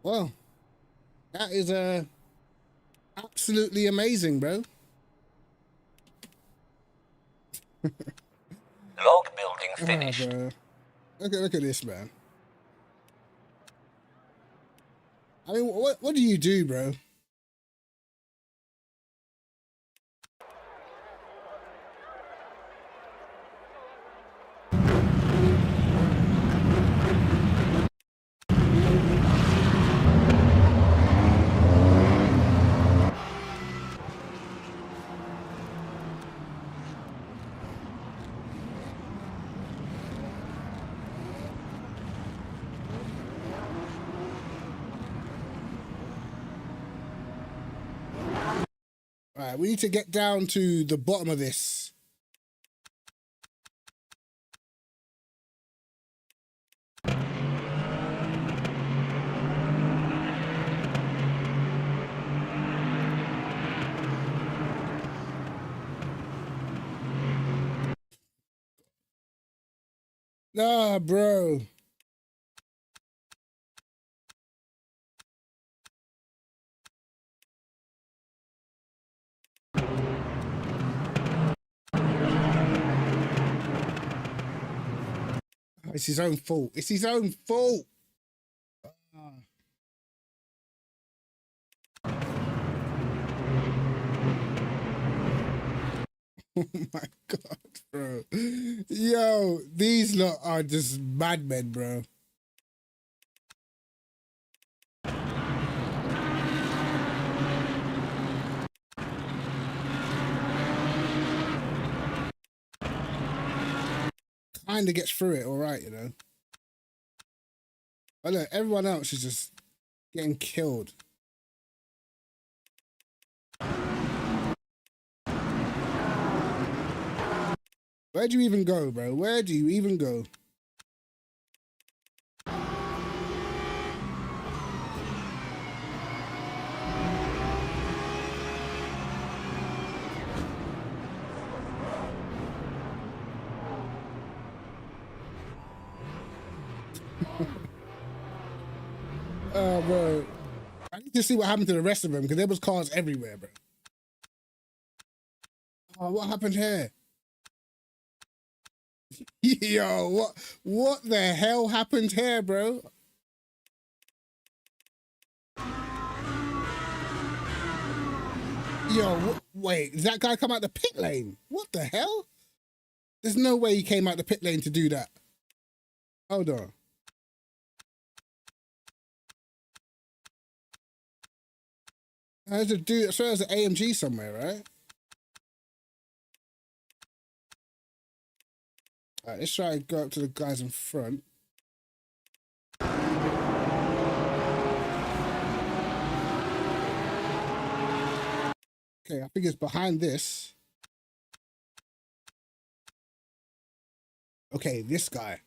Well, that is absolutely amazing, bro. Log building Oh, finished. bro. Look at this, man. I mean, what do you do, bro? All right, we need to get down to the bottom of this. Nah, bro. It's his own fault. It's his own fault. Oh my God, bro. Yo, these lot are just madmen, bro. Kind of gets through it, all right, you know. But look, everyone else is just getting killed. Where do you even go, bro? Where do you even go? Oh, bro. I need to see what happened to the rest of them because there was cars everywhere, bro. Oh, what happened here? Yo, what the hell happened here, bro? Yo, wait, did that guy come out the pit lane? What the hell? There's no way he came out the pit lane to do that. Hold on. There's a dude, I swear there's an AMG somewhere, right? All right, let's try and go up to the guys in front. Okay, I think it's behind this. Okay, this guy.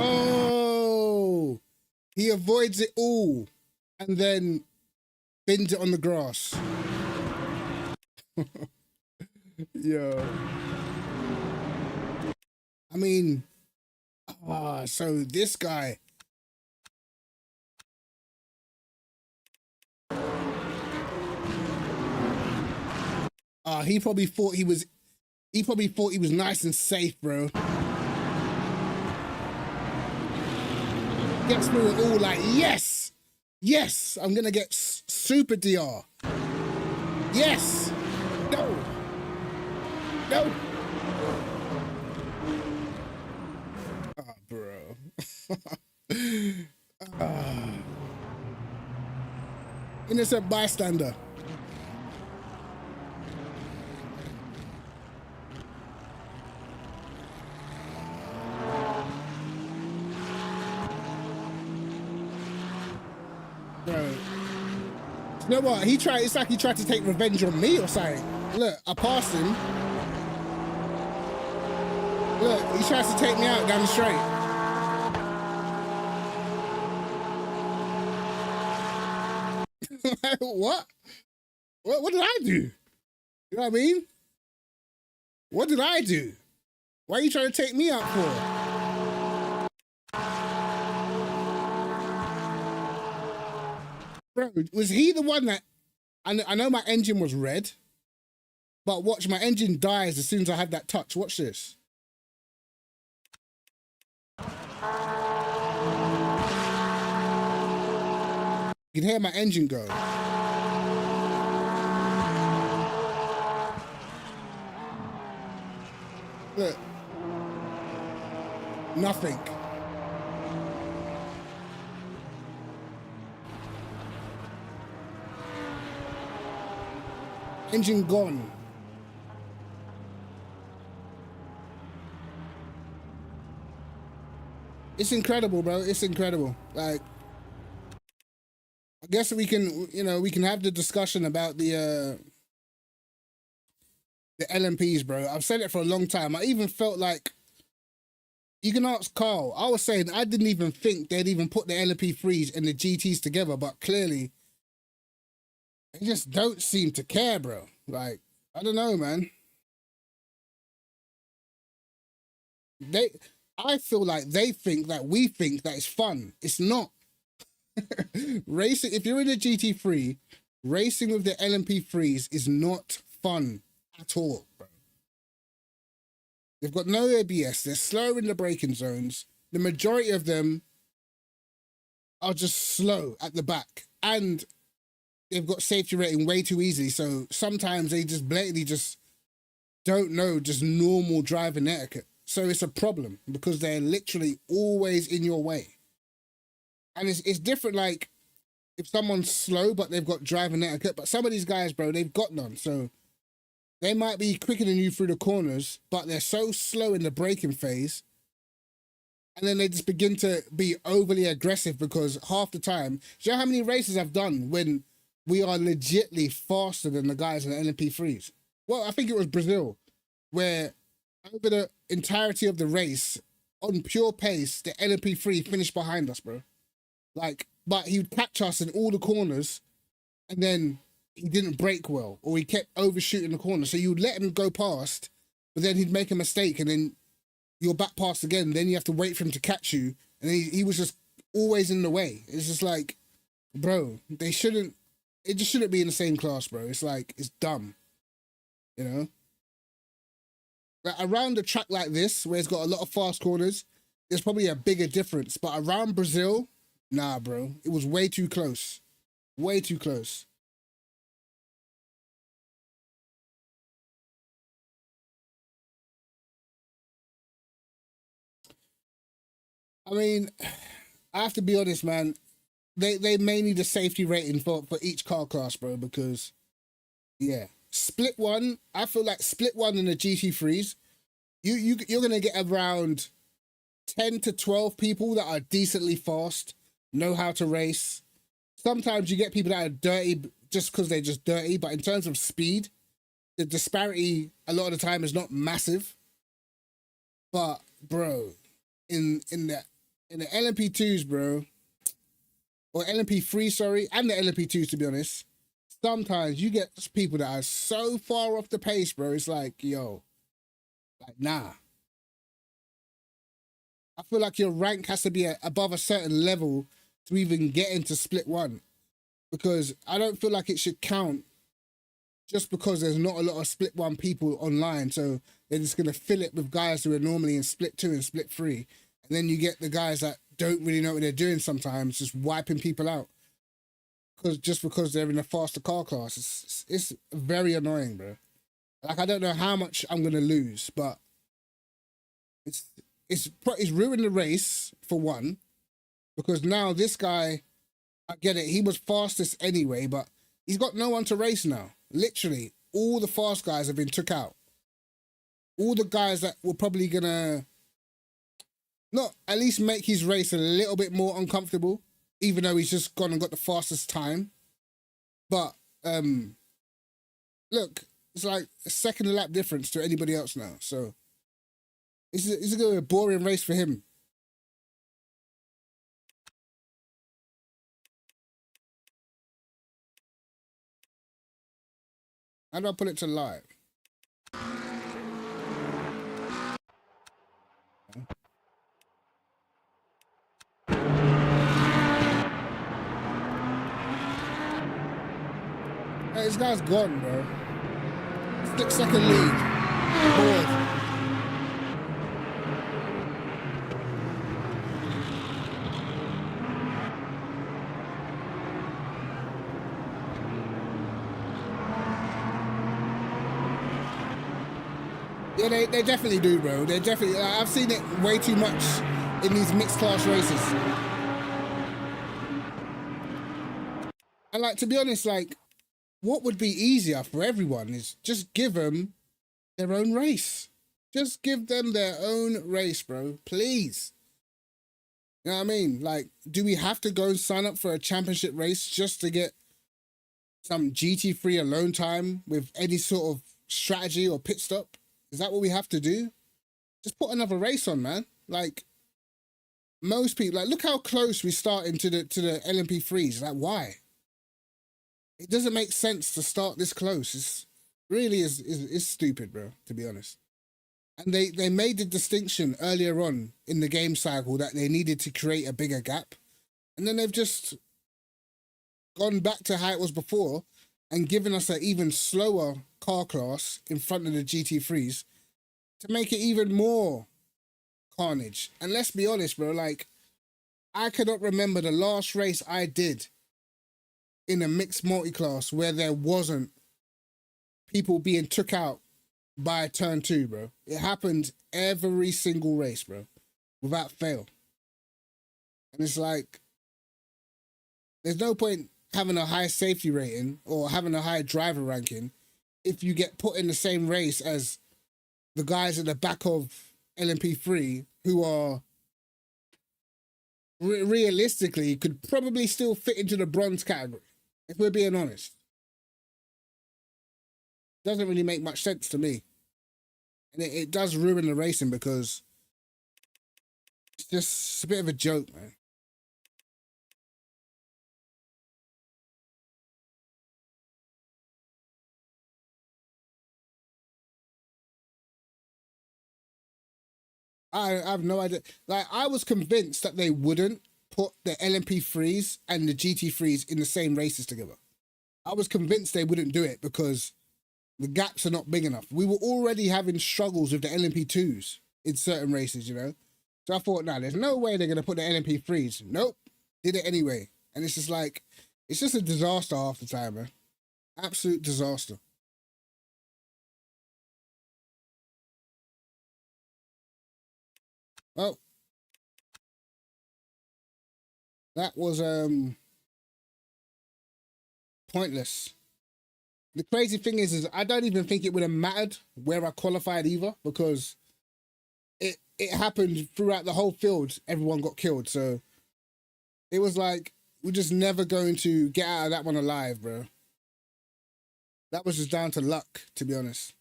Oh, he avoids it all and then bins it on the grass. Yo. I mean, so this guy. He probably thought he was nice and safe, bro. Gets through it all like, yes, yes, I'm gonna get super DR. Yes, no, no. Oh, bro. Innocent bystander. Bro. You know what? It's like he tried to take revenge on me or something. Look, I passed him. Look, he tries to take me out down the straight. What? What did I do? You know what I mean? What did I do? Why are you trying to take me out for? Bro, was he the one that... I know my engine was red, but watch, my engine dies as soon as I have that touch. Watch this. You can hear my engine go. Look. Nothing. Engine gone. It's incredible, bro. It's incredible. Like, I guess we can, you know, we can have the discussion about the LMPs, bro. I've said it for a long time. I even felt like, you can ask Carl. I was saying I didn't even think they'd even put the LMP3s and the GTs together, but clearly they just don't seem to care, bro. Like, I don't know, man. I feel like they think that we think that it's fun. It's not. Racing, if you're in a GT3, racing with the LMP3s is not fun at all, bro. They've got no ABS. They're slow in the braking zones. The majority of them are just slow at the back. And they've got safety rating way too easy. So sometimes they just blatantly just don't know just normal driving etiquette. So it's a problem because they're literally always in your way. And it's different, like, if someone's slow, but they've got driving etiquette. But some of these guys, bro, they've got none. So they might be quicker than you through the corners, but they're so slow in the braking phase. And then they just begin to be overly aggressive because half the time, do you know how many races I've done when we are legitly faster than the guys in the LMP3s? Well, I think it was Brazil, where over the entirety of the race, on pure pace, the LMP3 finished behind us, bro. Like, but he would catch us in all the corners, and then he didn't brake well, or he kept overshooting the corner. So you would let him go past, but then he'd make a mistake, and then you're back past again. Then you have to wait for him to catch you, and he was just always in the way. It's just like, bro, it just shouldn't be in the same class, bro. It's like, it's dumb, you know? Like around a track like this, where it's got a lot of fast corners, there's probably a bigger difference. But around Brazil, nah, bro. It was way too close. Way too close. I mean, I have to be honest, man. They may need a safety rating for each car class, bro, because, yeah. Split one, I feel like split one in the GT3s, you're going to get around 10 to 12 people that are decently fast, know how to race. Sometimes you get people that are dirty just because they're just dirty, but in terms of speed, the disparity a lot of the time is not massive. But, bro, in the LMP2s, bro, or LMP3, sorry, and the LMP2s, to be honest, sometimes you get people that are so far off the pace, bro. It's like, yo, like, nah. I feel like your rank has to be above a certain level to even get into split one, because I don't feel like it should count just because there's not a lot of split one people online. So they're just going to fill it with guys who are normally in split two and split three. And then you get the guys that don't really know what they're doing sometimes, just wiping people out. Because they're in a faster car class. It's very annoying, bro. Like, I don't know how much I'm gonna lose, but it's ruined the race for one, because now this guy, I get it, he was fastest anyway, but he's got no one to race now. Literally, all the fast guys have been took out. All the guys that were probably gonna not at least make his race a little bit more uncomfortable, even though he's just gone and got the fastest time. But, look, it's like a second lap difference to anybody else now. So, it's going to be a boring race for him. How do I put it to live? Hey, this guy's gone, bro. 6-second lead. Bored. Yeah, they definitely do, bro. They definitely. I've seen it way too much in these mixed class races. And like, to be honest, like, what would be easier for everyone is just give them their own race. Just give them their own race, bro. Please. You know what I mean? Like, do we have to go and sign up for a championship race just to get some GT3 alone time with any sort of strategy or pit stop? Is that what we have to do? Just put another race on, man. Like, most people, like, look how close we start into the LMP3s. Like, why? It doesn't make sense to start this close. It's really is stupid, bro, to be honest. And they made the distinction earlier on in the game cycle that they needed to create a bigger gap. And then they've just gone back to how it was before and given us an even slower car class in front of the GT3s to make it even more carnage. And let's be honest, bro, like, I cannot remember the last race I did in a mixed multi-class where there wasn't people being took out by turn 2, bro. It happened every single race, bro, without fail. And it's like, there's no point having a high safety rating or having a high driver ranking if you get put in the same race as the guys at the back of LMP3 who are realistically could probably still fit into the bronze category, if we're being honest. Doesn't really make much sense to me. And it does ruin the racing because it's just a bit of a joke, man. I have no idea. Like, I was convinced that they wouldn't put the LMP3s and the GT3s in the same races together. I was convinced they wouldn't do it because the gaps are not big enough. We were already having struggles with the LMP2s in certain races, you know? So I thought, nah, there's no way they're going to put the LMP3s. Nope. Did it anyway. And it's just like, it's just a disaster half the time, man. Absolute disaster. Oh. That was pointless. The crazy thing is I don't even think it would have mattered where I qualified either, because it happened throughout the whole field. Everyone got killed. So it was like, we're just never going to get out of that one alive, bro. That was just down to luck, to be honest.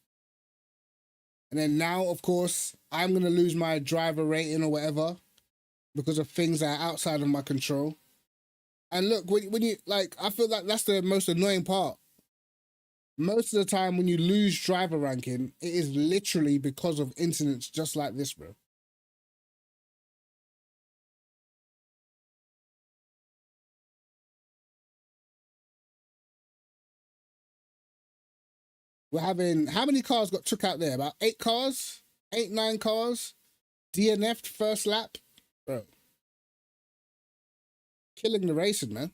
And then now, of course, I'm going to lose my driver rating or whatever because of things that are outside of my control. And look, when you, like, I feel like that's the most annoying part. Most of the time when you lose driver ranking, it is literally because of incidents just like this, bro. We're having, how many cars got took out there? About 8 cars? 8, 9 cars? DNF'd first lap? Bro. Killing the racing, man.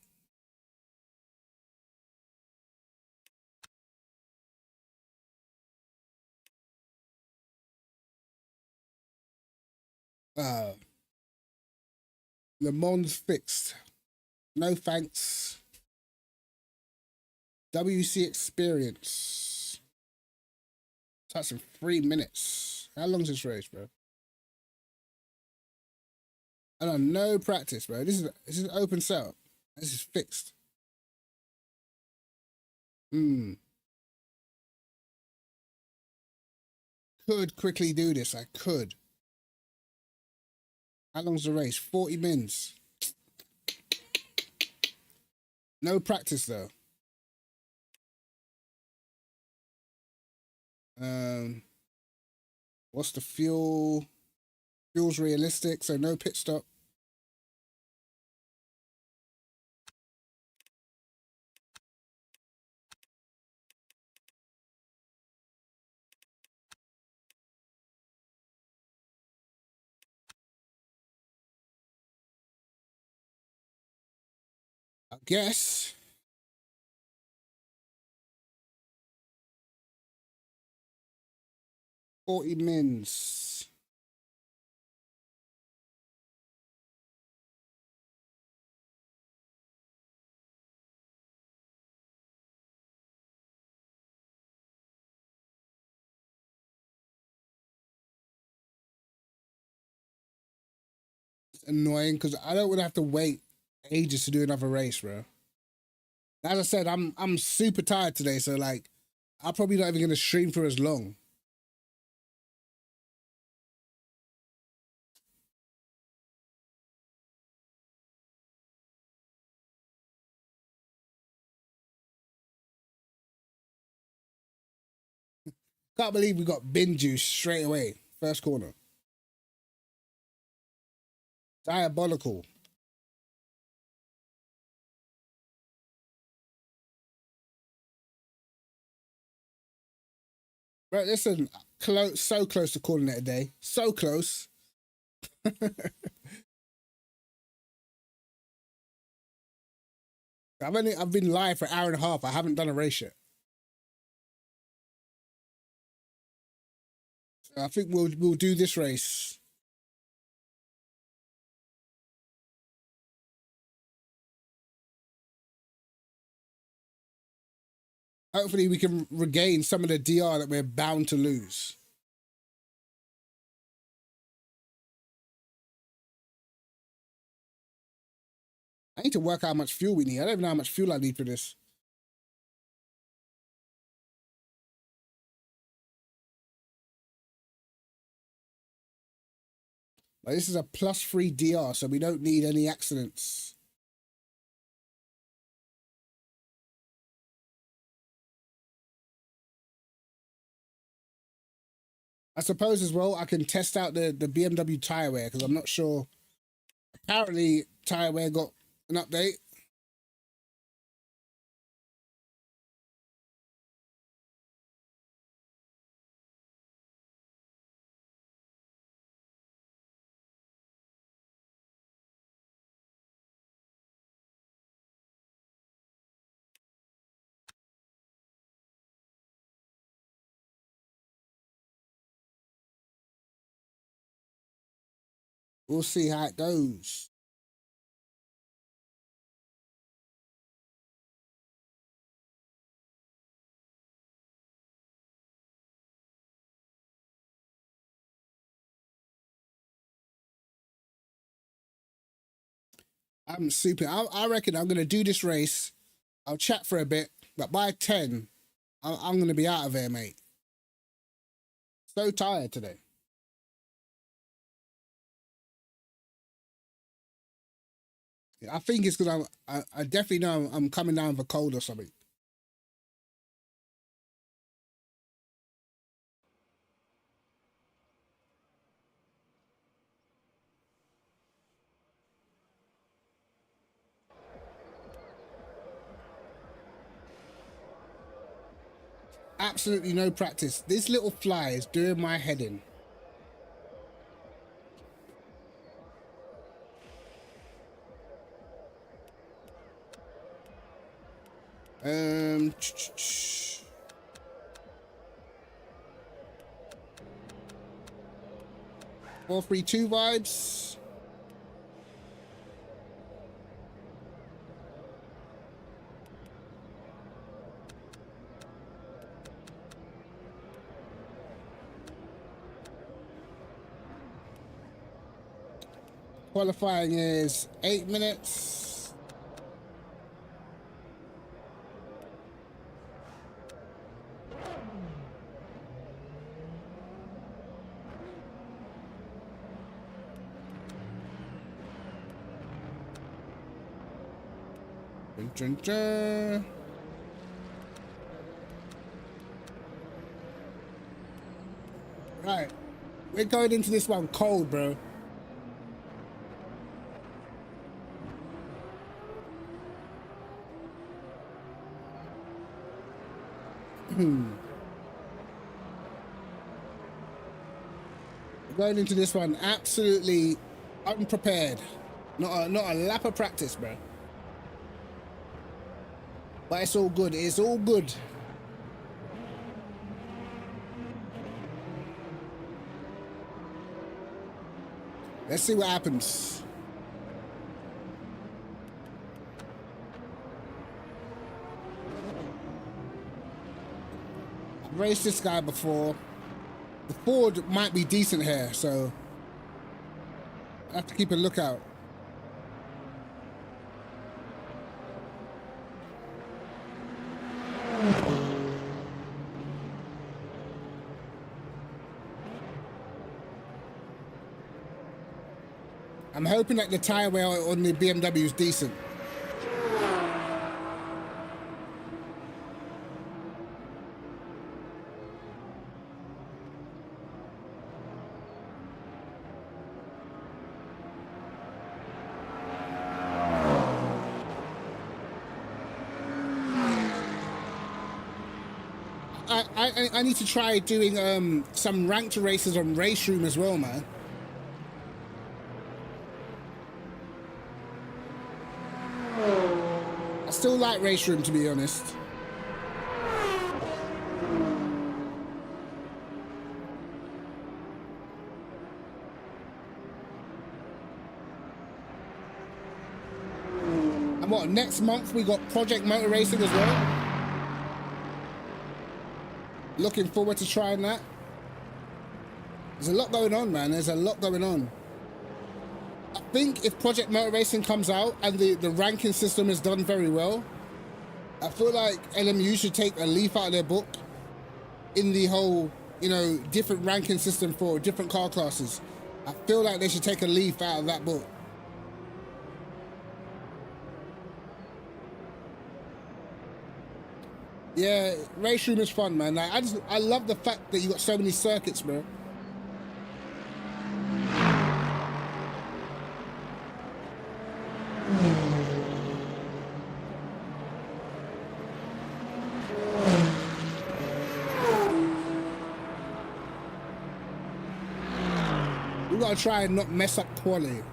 Le Mans fixed. No thanks. WC experience. That's in 3 minutes. How long's this race, bro? I don't know, no practice, bro. This is an open setup. This is fixed. Could quickly do this. I could. How long's the race? 40 mins. No practice though. What's the fuel? Fuel's realistic, so no pit stop. Guess. $40 mins. It's annoying because I don't want to have to wait ages to do another race, bro. As I said, I'm super tired today, so like I'm probably not even gonna stream for as long. Can't believe we got bin juice straight away. First corner. Diabolical. Right, listen, close, so close to calling it a day. So close. I've been live for an hour and a half. I haven't done a race yet. So I think we'll do this race. Hopefully we can regain some of the DR that we're bound to lose. I need to work out how much fuel we need. I don't even know how much fuel I need for this. Like, this is a +3 DR, so we don't need any accidents. I suppose as well, I can test out the BMW tire wear because I'm not sure. Apparently, tire wear got an update. We'll see how it goes. I'm super. I reckon I'm going to do this race. I'll chat for a bit, but by 10, I'm going to be out of here, mate. So tired today. I think it's because I definitely know I'm coming down with a cold or something. Absolutely no practice. This little fly is doing my head in. Um, 4-3-2 vibes. Qualifying is 8 minutes. Dun, dun, dun. Right, we're going into this one cold, bro. Going into this one absolutely unprepared. Not a lap of practice, bro. But it's all good. It's all good. Let's see what happens. I've raced this guy before. The Ford might be decent here, so I have to keep a lookout. I'm hoping that the tire wear on the BMW is decent. I need to try doing some ranked races on Race Room as well, man. I still like Race Room, to be honest. And what, next month we got Project Motor Racing as well? Looking forward to trying that. There's a lot going on, man. There's a lot going on. I think if Project Motor Racing comes out and the ranking system is done very well, I feel like LMU should take a leaf out of their book in the whole, you know, different ranking system for different car classes. I feel like they should take a leaf out of that book. Yeah, Race Room is fun, man. Like, I love the fact that you got so many circuits, bro. We gotta try and not mess up quality.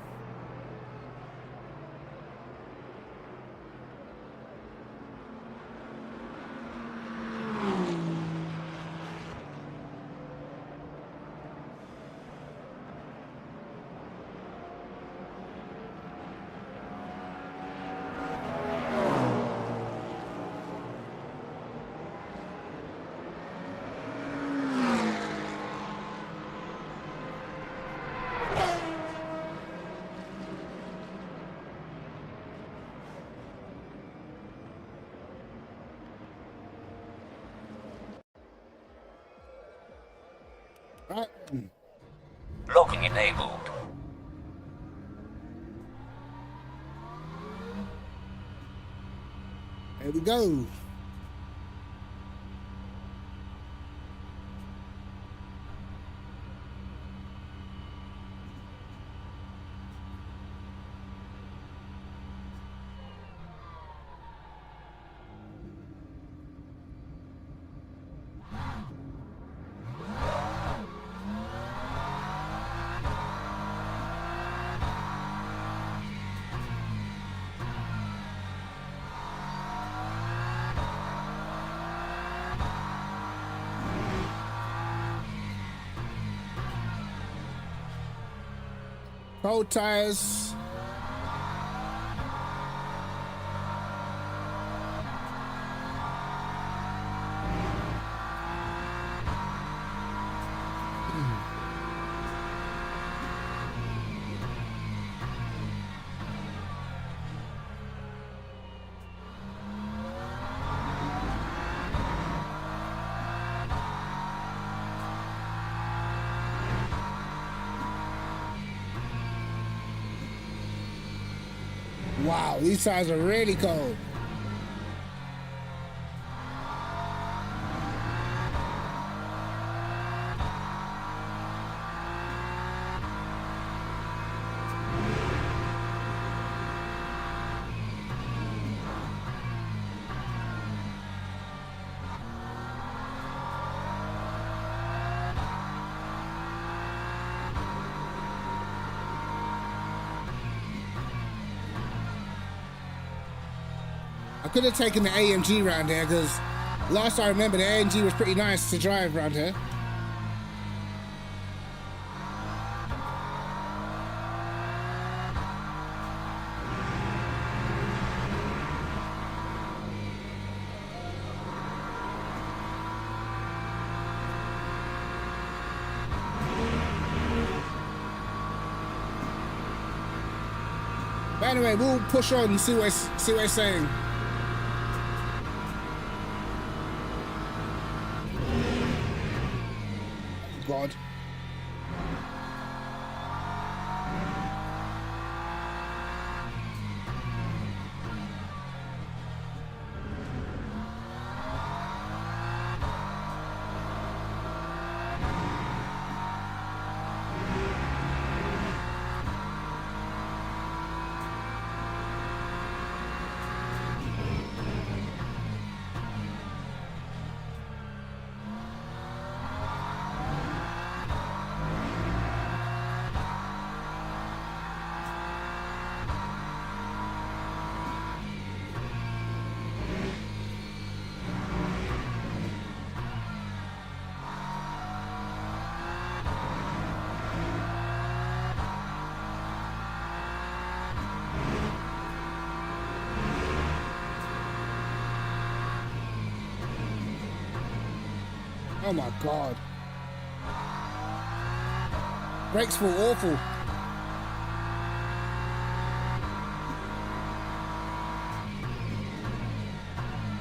Right. Logging enabled. There we go. Cold tires. Wow, these tires are really cold. could have taken the AMG round here because last I remember the AMG was pretty nice to drive around here. But anyway, we'll push on and see what it's saying. God. Oh my God. Brakes feel awful.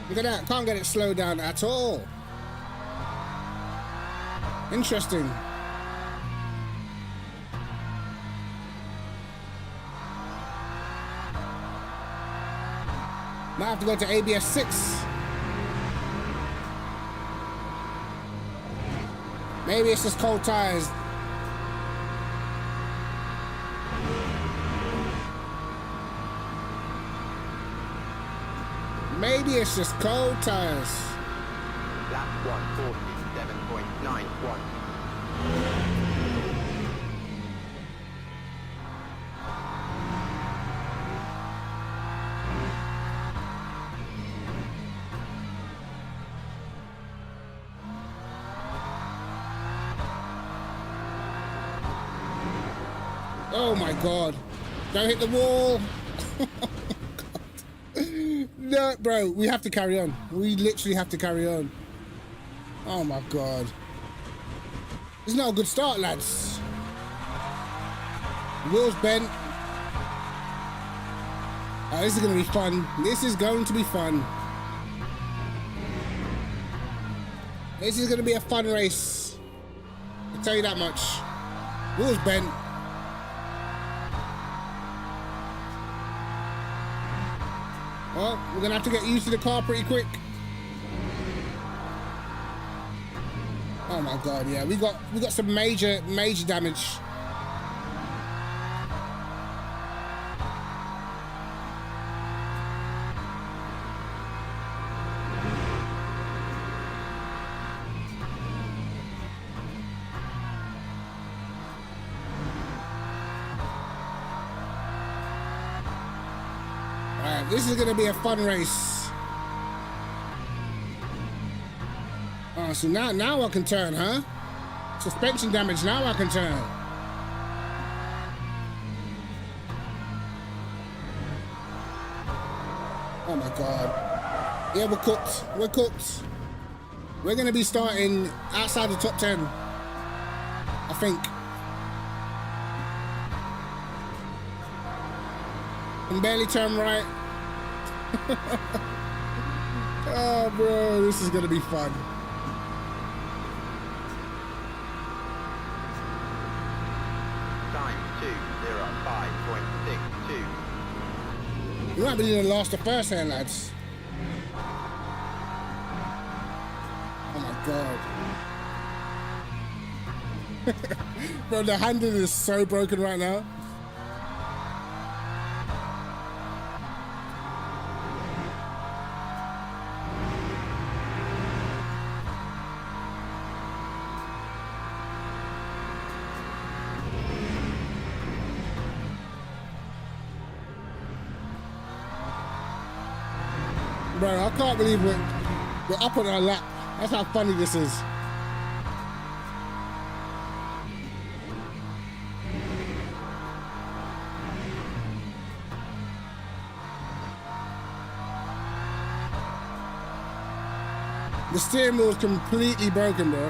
Look at that, can't get it slowed down at all. Interesting. Might have to go to ABS 6. Maybe it's just cold tires. Maybe it's just cold tires. Lap 147.91. Oh my God. Don't hit the wall. No, bro, we have to carry on. We literally have to carry on. Oh my God. It's not a good start, lads. Wheels bent. Oh, this is going to be fun. This is going to be fun. This is going to be a fun race. I'll tell you that much. Wheels bent. Well, we're gonna have to get used to the car pretty quick. Oh my God, yeah, we got some major damage. This is gonna be a fun race. Oh, so now I can turn, huh? Suspension damage, now I can turn. Oh my God. Yeah, we're cooked. We're cooked. We're gonna be starting outside the top 10, I think. Can barely turn right. Oh, bro, this is gonna be fun. Time 2:05.62. You might be needing to last the first hand, lads. Oh my God. Bro, the handle is so broken right now. Bro, I can't believe we're up on our lap. That's how funny this is. The steering wheel is completely broken, bro.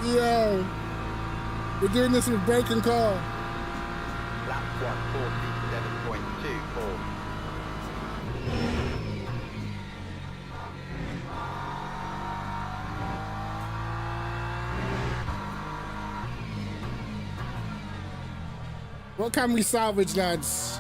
Yo, we're doing this with a broken car. Lap 147.24. What can we salvage, lads?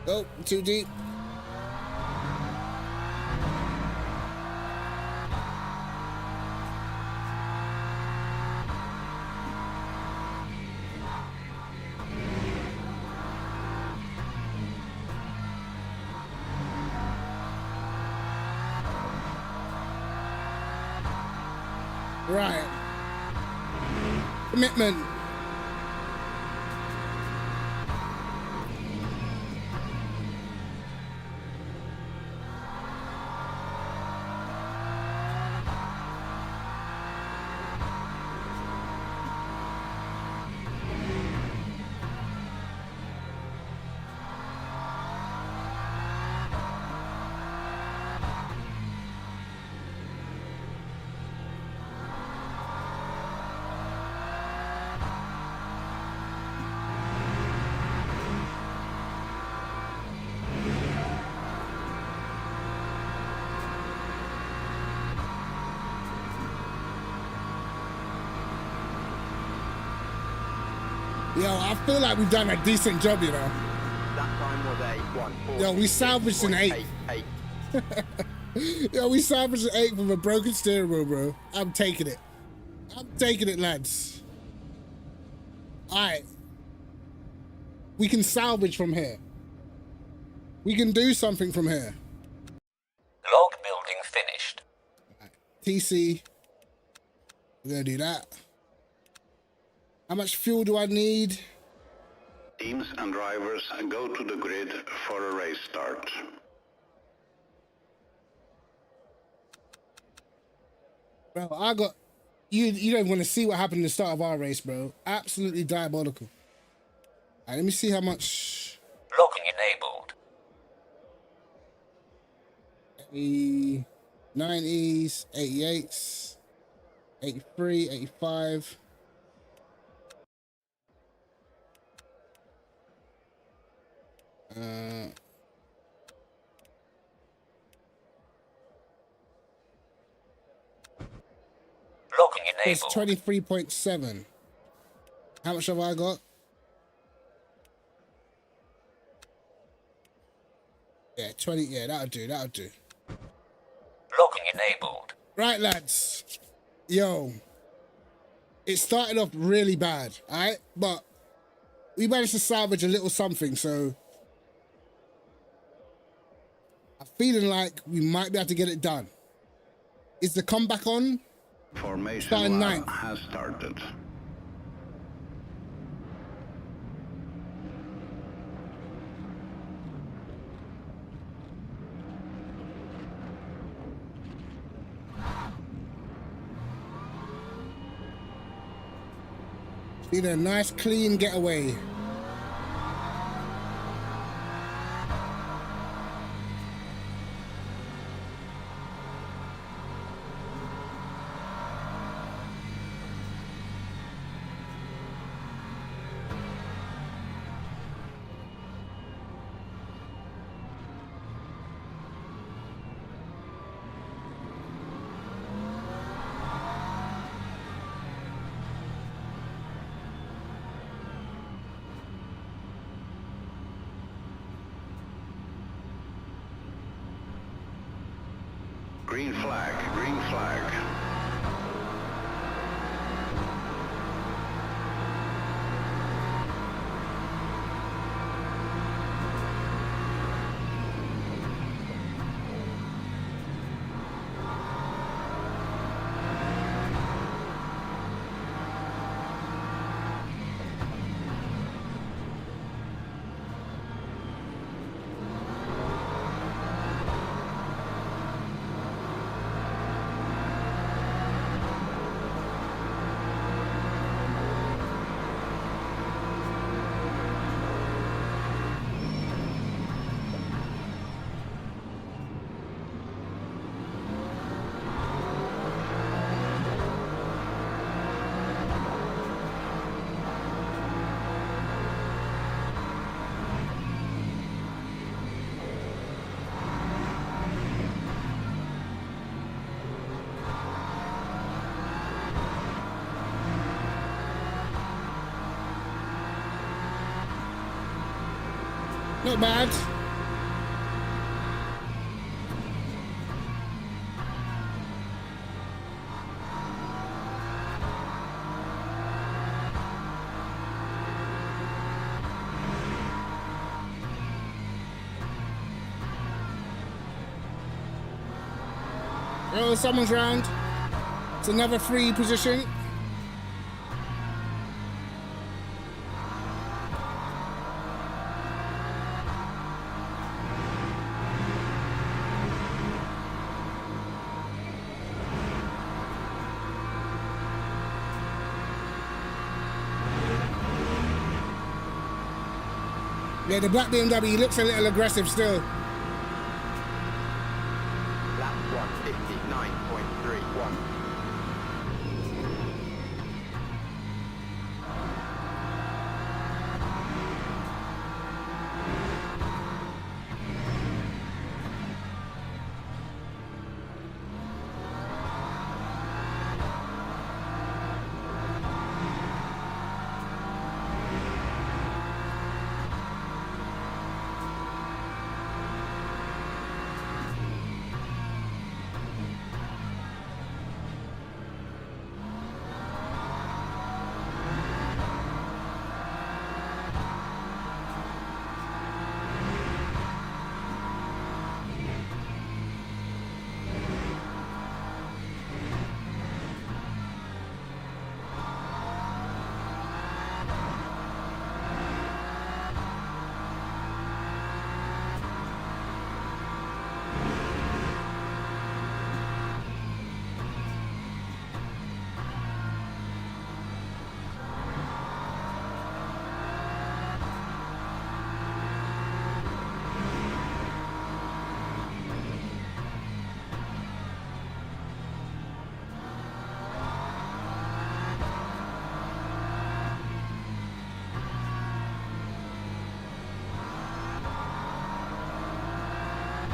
Oh, too deep. Right. Commitment. Yo, I feel like we've done a decent job, you know. That time was a 140. Yo, we salvaged an 8. Yo, we salvaged an 8 with a broken steering wheel, bro. I'm taking it. I'm taking it, lads. Alright. We can salvage from here. We can do something from here. Log building finished. Right. TC. We're gonna do that. How much fuel do I need? Teams and drivers go to the grid for a race start. Bro, I got... You don't want to see what happened at the start of our race, bro. Absolutely diabolical. Alright, let me see how much... Logging enabled. 90s, 88s, 83, 85... Logging It's enabled. 23.7. How much have I got? Yeah, 20. Yeah, that'll do. That'll do. Logging enabled. Right, lads. Yo. It started off really bad, alright? But we managed to salvage a little something, so I'm feeling like we might be able to get it done. Is the comeback on? Formation Starting lap ninth. has started. Need a nice clean getaway. Green flag, green flag. Not bad. Oh, someone's round. It's another free position. Yeah, the black BMW looks a little aggressive still. Lap 159.31.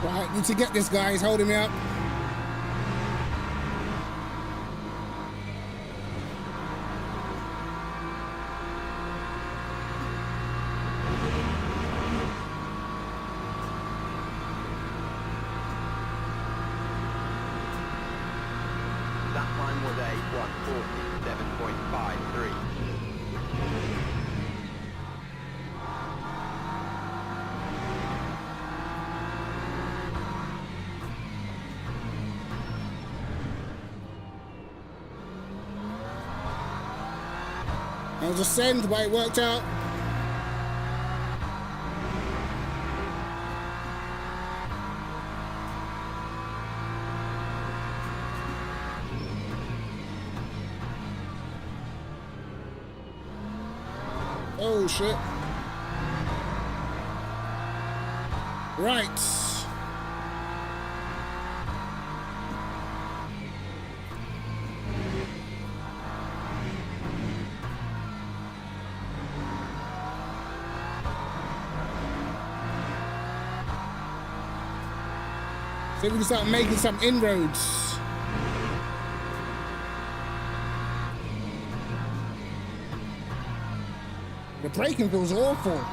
Right, need to get this guy. He's holding me up. That time was a 147.53. I'll just send, but it worked out. Oh shit. Right. So we can start making some inroads. The braking feels awful.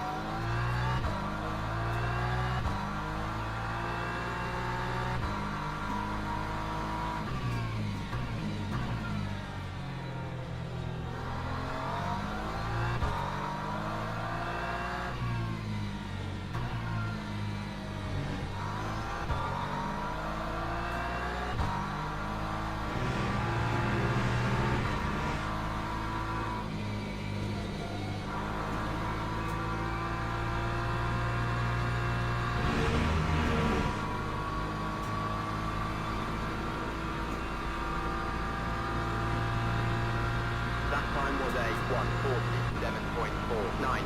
Lap time was a 1:47.49.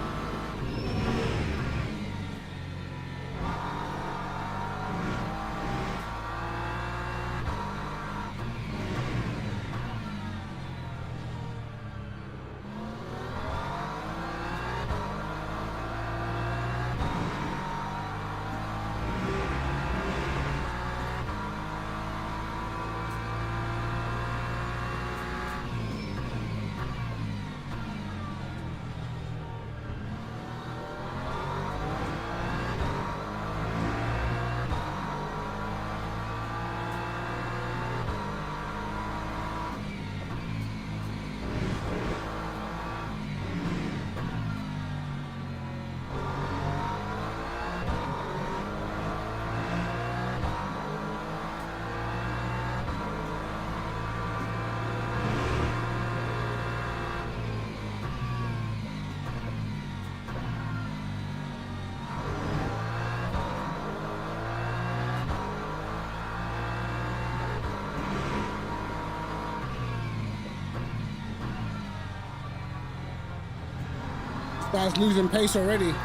Guy's losing pace already.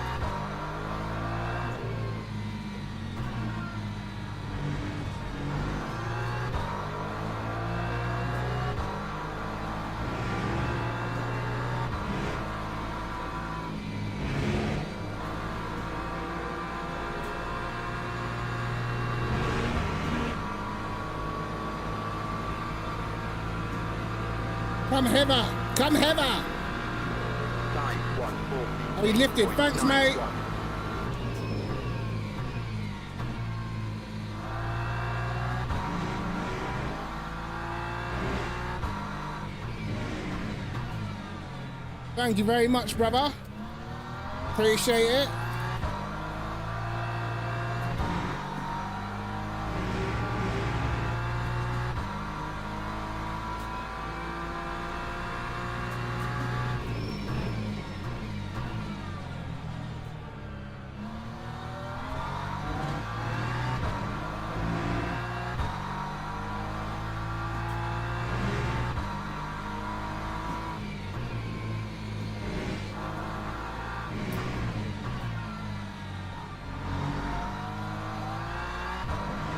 Come hither! Come hither! Time 1:40. Oh, he lifted. Thanks, mate. Thank you very much, brother. Appreciate it.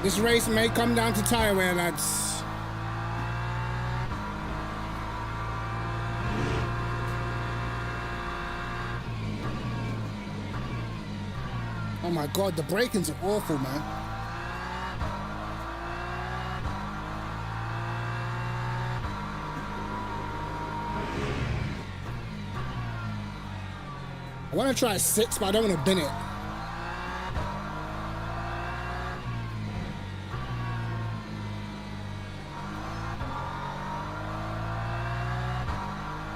This race may come down to tire wear, lads. Oh my God, the braking's awful, man. I want to try 6, but I don't want to bin it.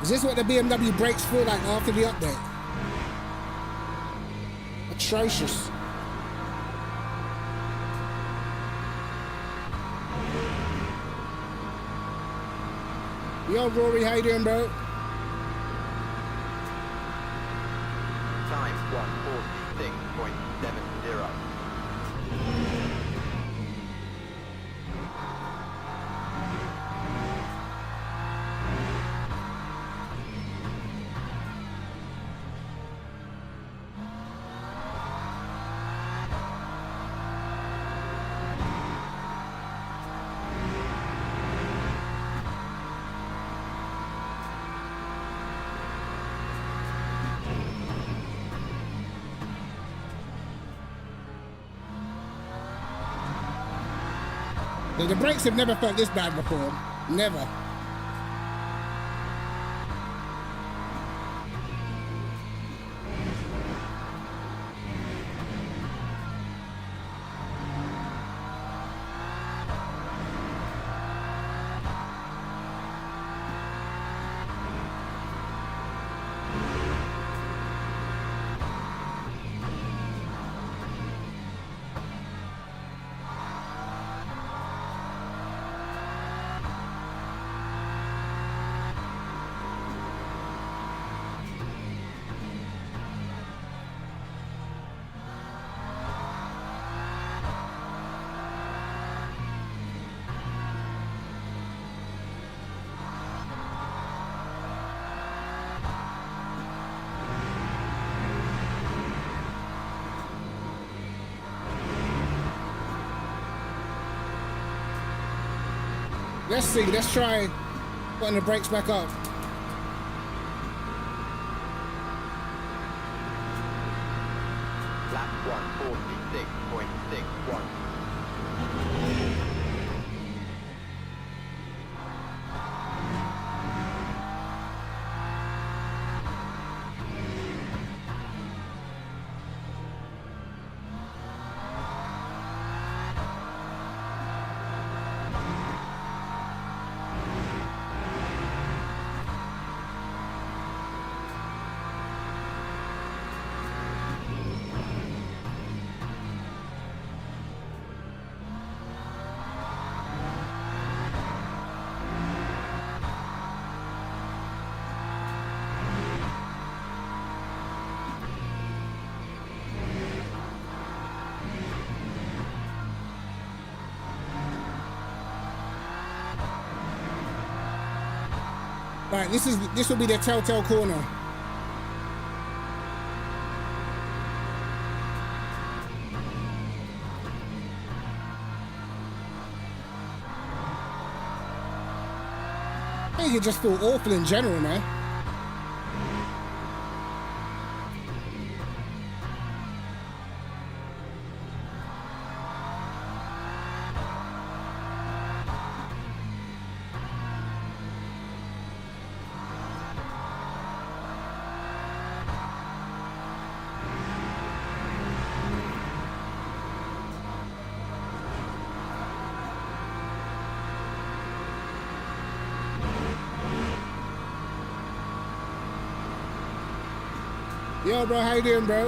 Is this what the BMW brakes feel like after the update? Atrocious. Yo, Rory, how you doing, bro? Time 1:46.70. The brakes have never felt this bad before. Never. Let's see. Let's try putting the brakes back up. Lap 146.61. Right, this will be the telltale corner. I think you just feel awful in general, man. Yo, bro, how you doing, bro?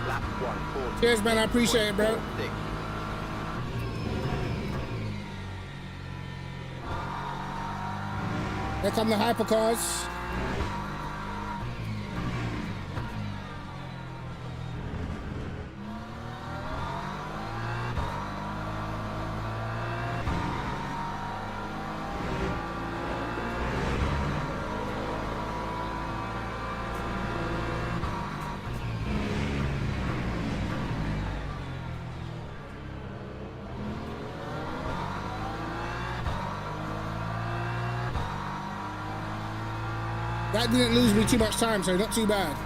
Lap 140. Cheers, man, I appreciate it, bro. Here come the hypercars. That didn't lose me too much time, so not too bad.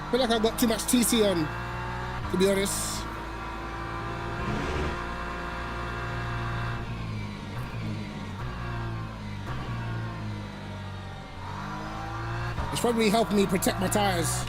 I feel like I've got too much TC on, to be honest. It's probably helping me protect my tires.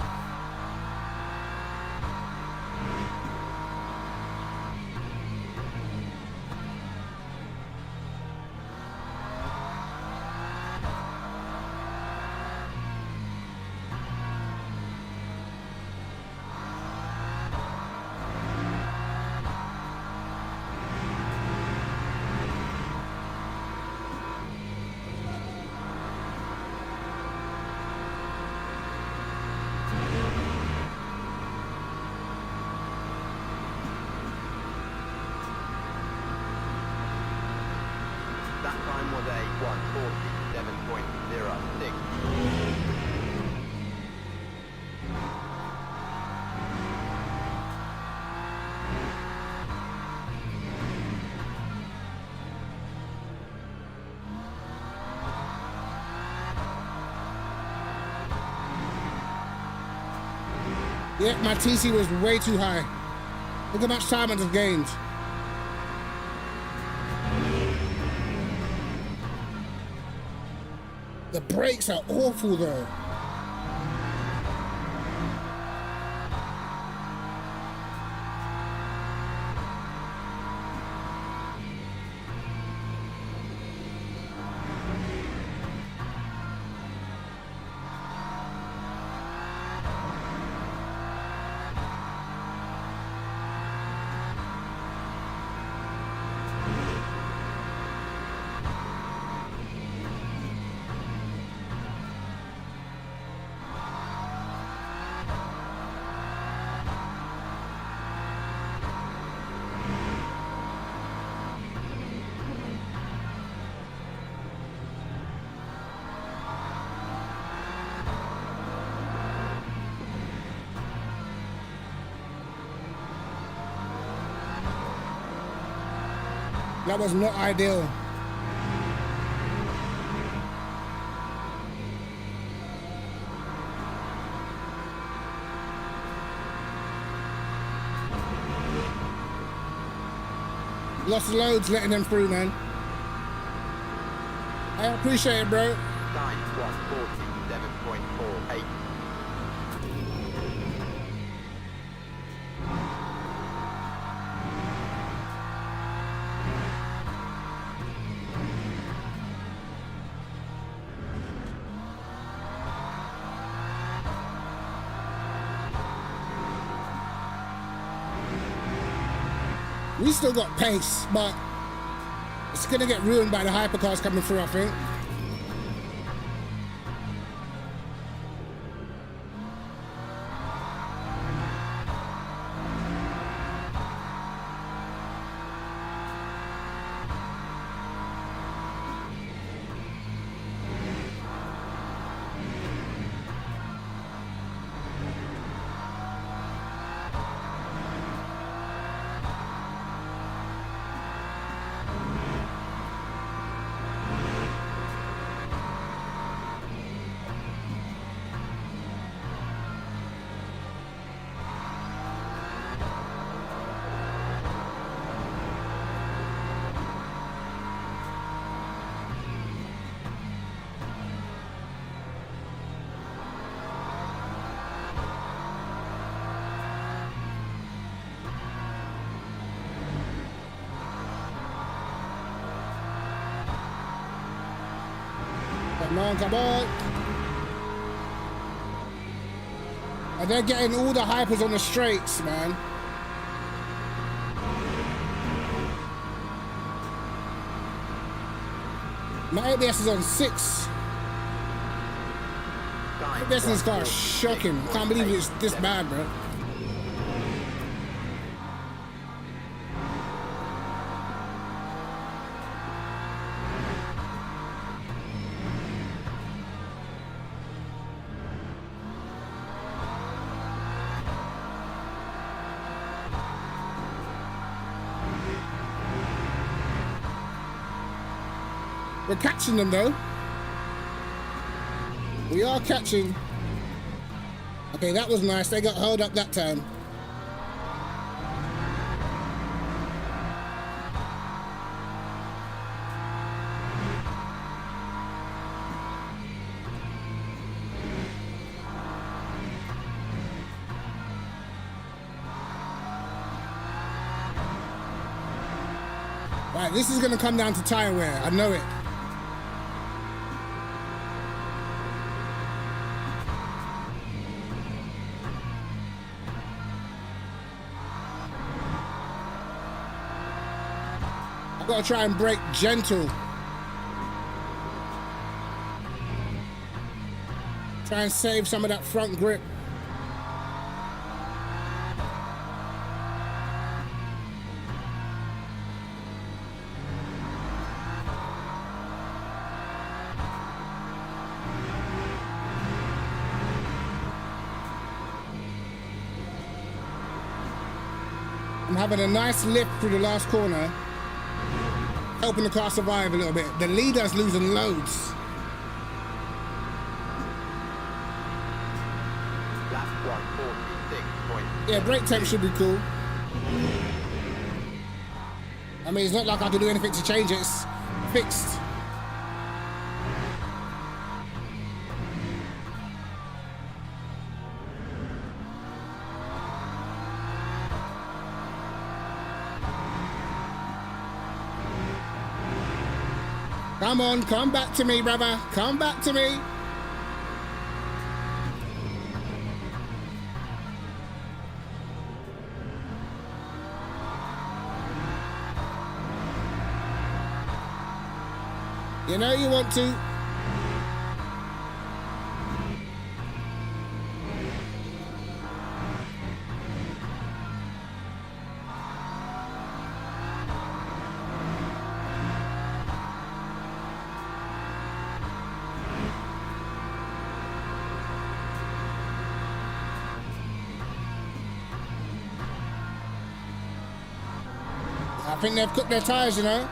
That time was a 147.06. Yeah, my TC was way too high. Look how much time I just gained. The brakes are awful though. That was not ideal. Lost loads letting them through, man. I appreciate it, bro. Time 147.48. We still got pace, but it's gonna get ruined by the hypercars coming through, I think. Come on, come on. And they're getting all the hypers on the straights, man. My ABS is on 6. ABS in this car is shocking. I can't believe it's this bad, bro. We're catching them though. We are catching. Okay, that was nice. They got held up that time. Right, this is gonna come down to tire wear. I know it. I've got to try and brake gentle. Try and save some of that front grip. I'm having a nice lift through the last corner, helping the car survive a little bit. The leader's losing loads. Lap 146.8. Yeah, brake temp should be cool. I mean, it's not like I can do anything to change it. It's fixed. Come on, come back to me, brother. Come back to me. You know you want to. I think they've cooked their tires, you know.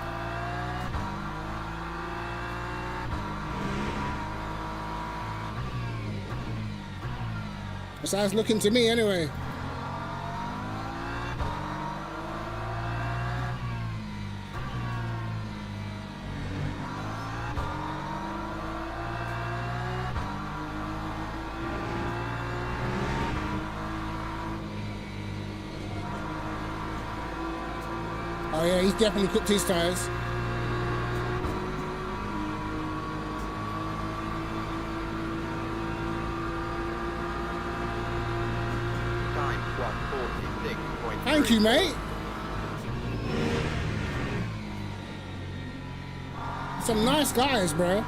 That's how it's looking to me anyway. Oh yeah, he's definitely cooked his tires. Time 146.3. Thank you, mate. Some nice guys, bro.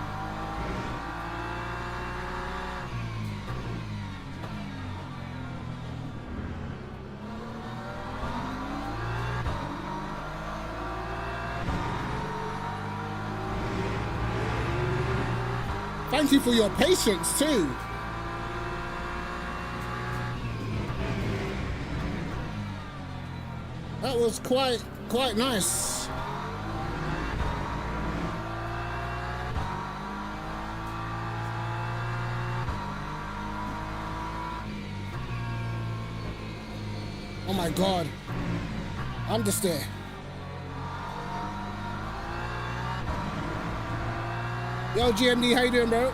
Thank you for your patience too. That was quite nice. Oh my God. Understand. Yo, GMD, how you doing, bro?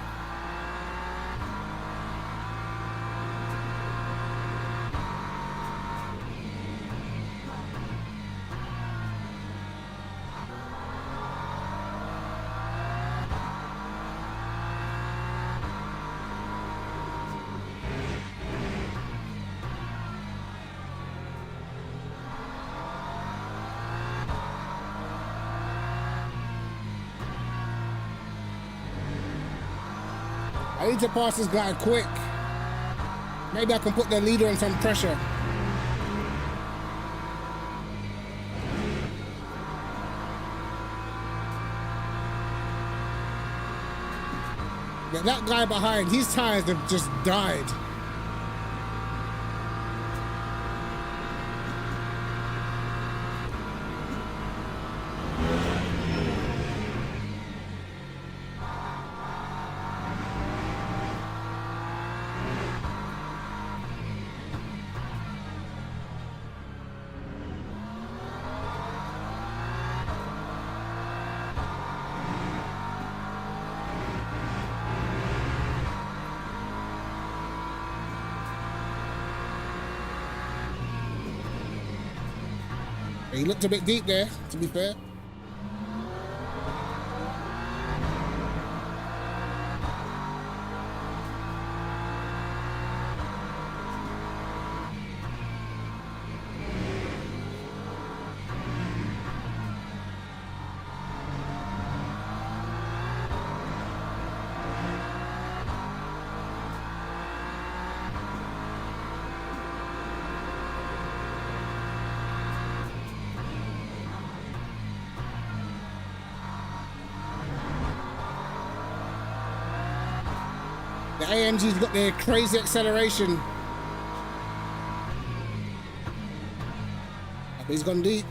I need to pass this guy quick. Maybe I can put the leader on some pressure. Yeah, that guy behind, his tires have just died. He looked a bit deep there, to be fair. The AMG's got their crazy acceleration. But he's gone deep.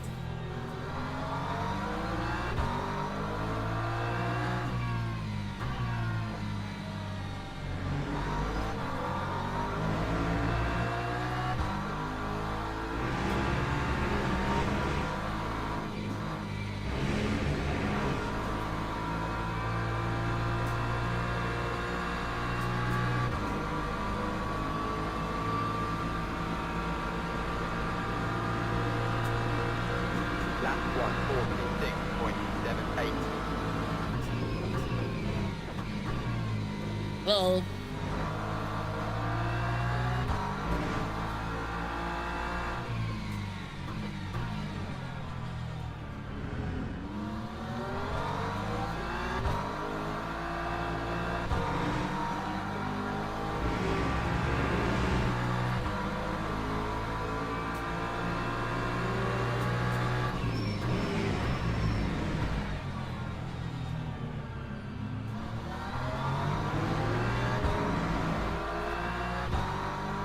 Lap 146.78. Uh-oh.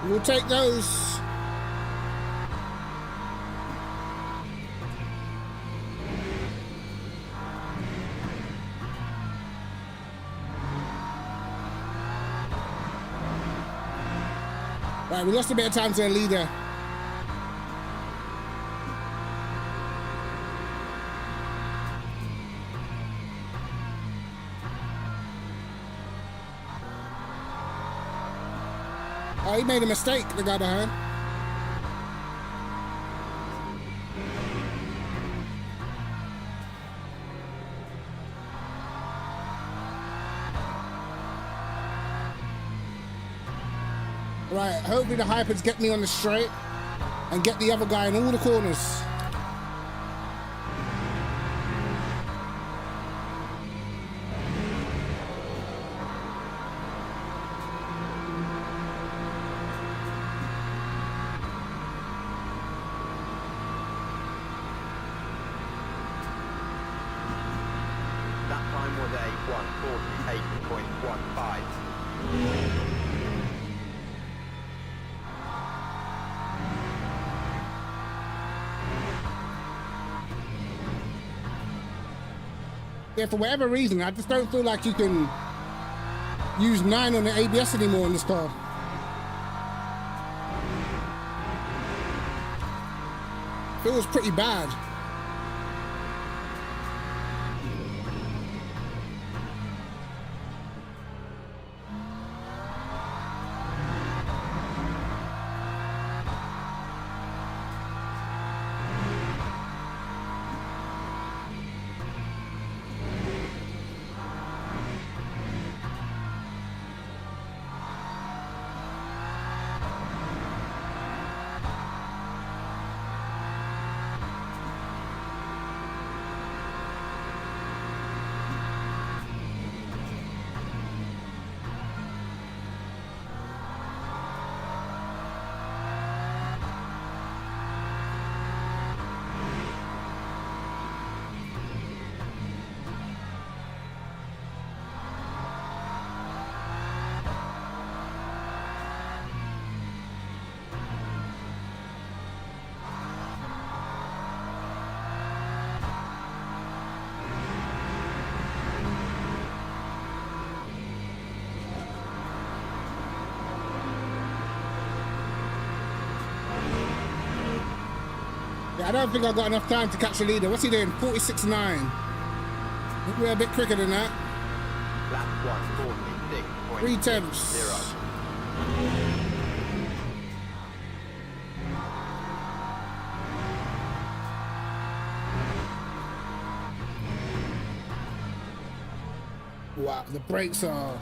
We'll take those. Right, we lost a bit of time to the leader. Oh, he made a mistake, the guy behind. Right, hopefully the hypers get me on the straight and get the other guy in all the corners. That time was a 1:48.15. Yeah, for whatever reason, I just don't feel like you can use 9 on the ABS anymore in this car. Feels pretty bad. I don't think I've got enough time to catch the leader. What's he doing? 46.9. I think we're a bit quicker than that. Lap 3 tenths. 1:46.0. Wow, the brakes are...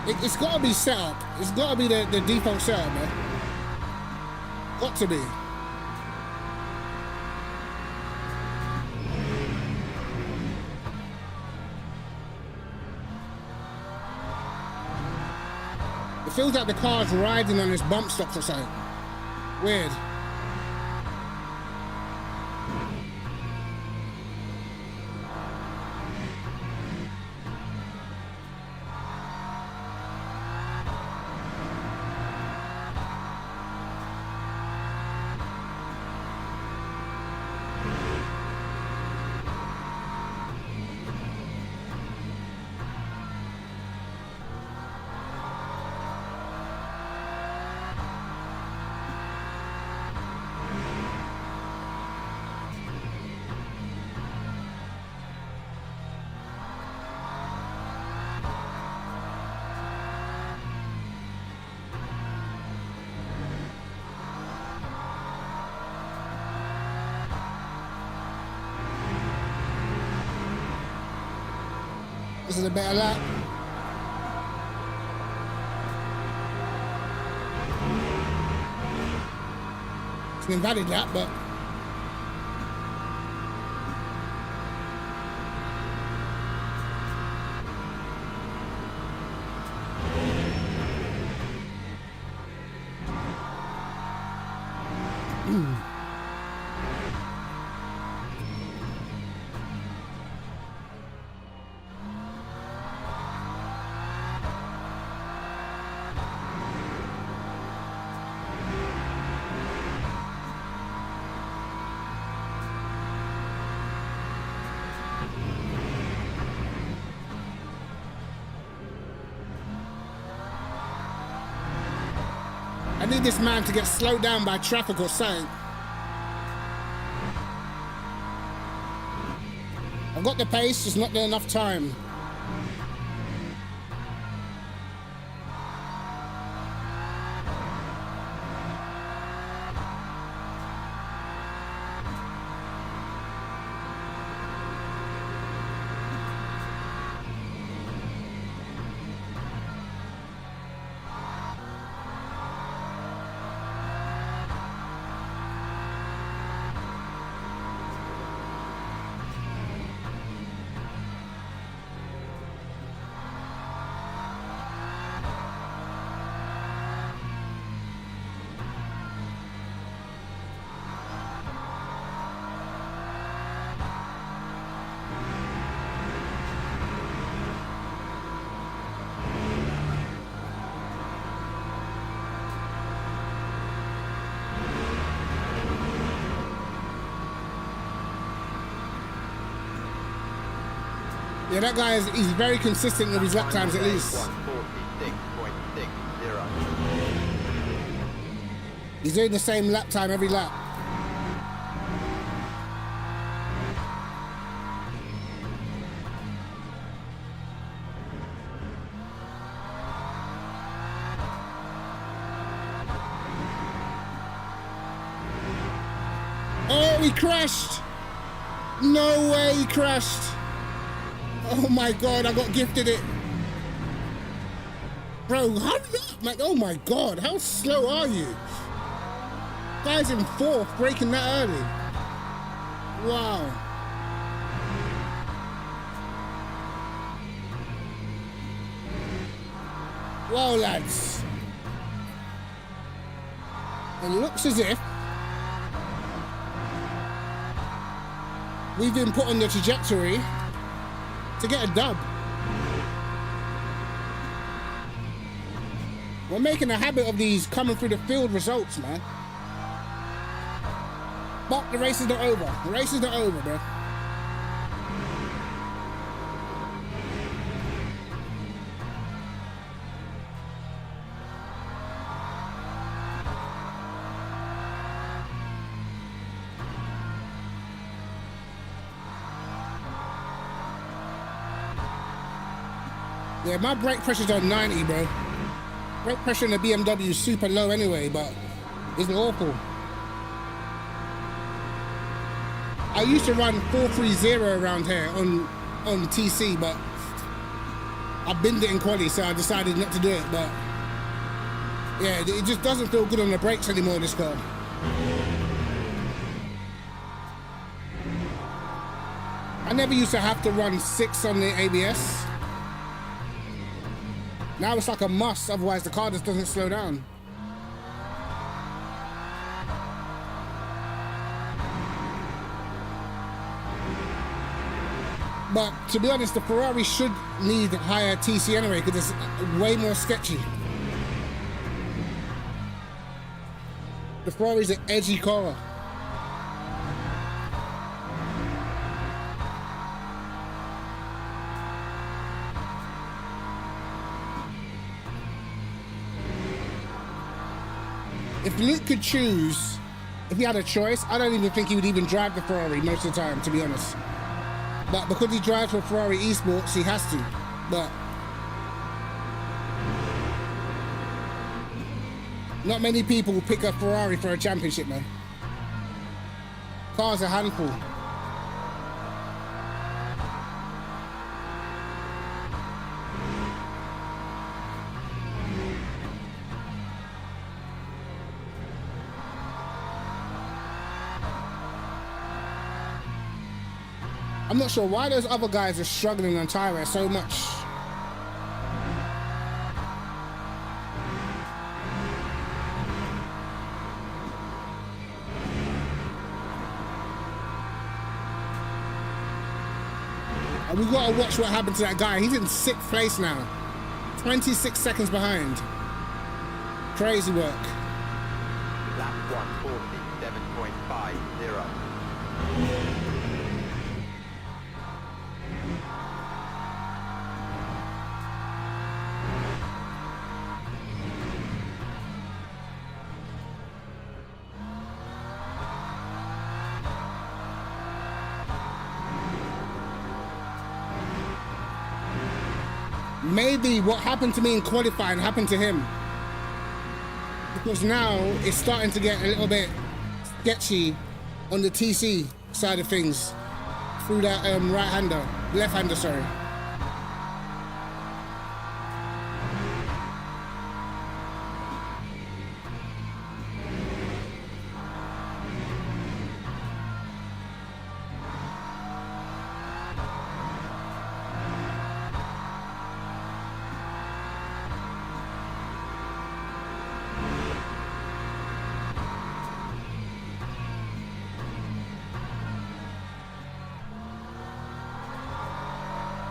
It's got to be set up. It's got to be the default setup, man. Got to be. It feels like the car's riding on this bump stops or something. Weird. This is a better lap. It's an invalid lap, but I need this man to get slowed down by traffic or something. I've got the pace, just not enough time. Yeah, that guy he's very consistent with his lap times at least. 146.60. He's doing the same lap time every lap. Oh, he crashed! No way he crashed! Oh my God, I got gifted it. Bro, hurry up, man. Oh my God, how slow are you? Guy's in fourth, braking that early. Wow. Wow, lads. It looks as if we've been put on the trajectory to get a dub. We're making a habit of these coming through the field results, man. But the race is not over. The race is not over, bro. Yeah, my brake pressure's on 90, bro. Brake pressure in the BMW is super low anyway, but it's awful. I used to run 430 around here on TC, but I binned it in quali, so I decided not to do it. But yeah, it just doesn't feel good on the brakes anymore, this car. I never used to have to run 6 on the ABS. Now it's like a must, otherwise the car just doesn't slow down. But to be honest, the Ferrari should need higher TC anyway, because it's way more sketchy. The Ferrari's an edgy car. If Luke could choose, if he had a choice, I don't even think he would even drive the Ferrari most of the time, to be honest. But because he drives for Ferrari Esports, he has to. But not many people will pick a Ferrari for a championship, man. Car's a handful. I'm not sure why those other guys are struggling on tire wear so much. And we've got to watch what happened to that guy. He's in 6th place now. 26 seconds behind. Crazy work. Lap 147.50. maybe what happened to me in qualifying happened to him. Because now it's starting to get a little bit sketchy on the TC side of left-hander, sorry.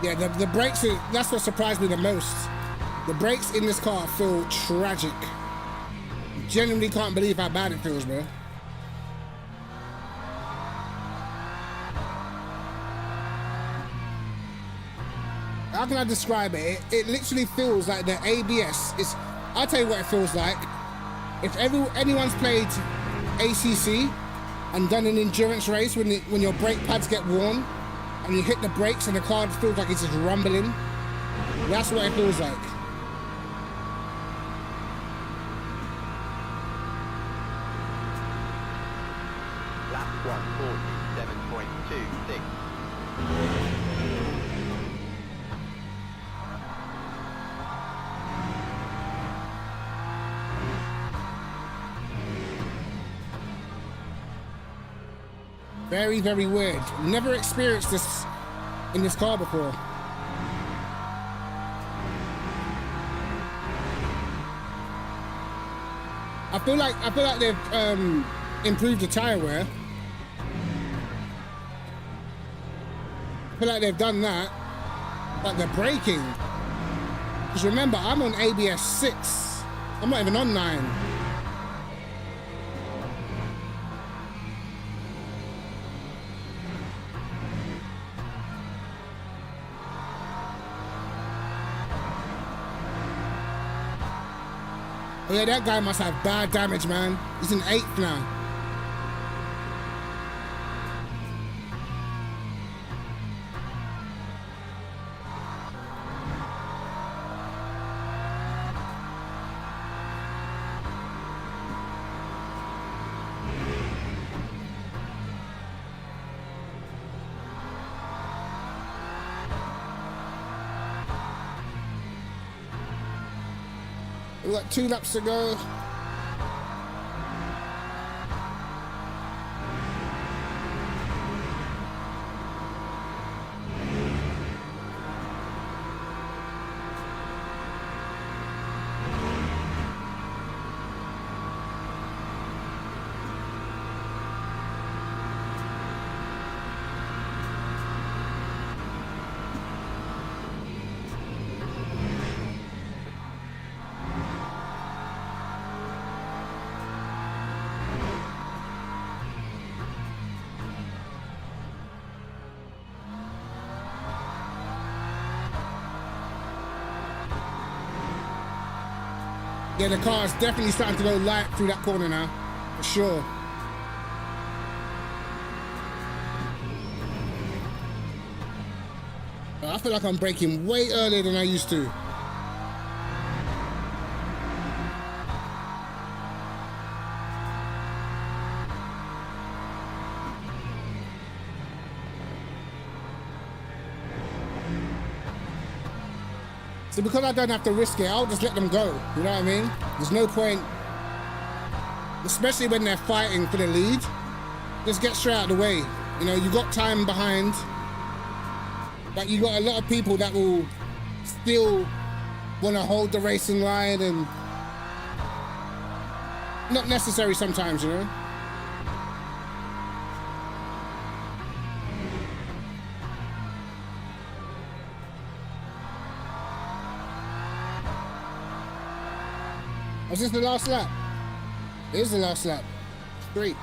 Yeah, the brakes, that's what surprised me the most. The brakes in this car feel tragic. Genuinely can't believe how bad it feels, bro. How can I describe it? It literally feels like the ABS is, I'll tell you what it feels like. If anyone's played ACC and done an endurance race when your brake pads get worn, and you hit the brakes and the car feels like it's just rumbling. That's what it feels like. Lap 147.26. Very, very weird. Never experienced this in this car before. I feel like they've improved the tire wear. I feel like they've done that, but the braking. Because remember, I'm on ABS 6. I'm not even on 9. Oh yeah, that guy must have bad damage, man. He's in 8th now. We've got 2 laps to go. Yeah, the car is definitely starting to go light through that corner now, for sure. I feel like I'm braking way earlier than I used to. So because I don't have to risk it, I'll just let them go. You know what I mean? There's no point, especially when they're fighting for the lead. Just get straight out of the way. You know, you got time behind, but you got a lot of people that will still want to hold the racing line, and not necessary sometimes, you know? Was this the last lap? It is the last lap. Great.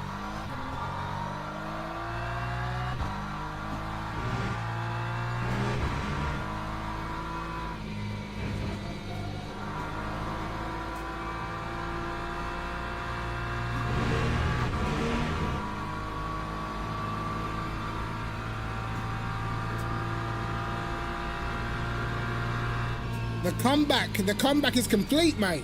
The comeback is complete, mate.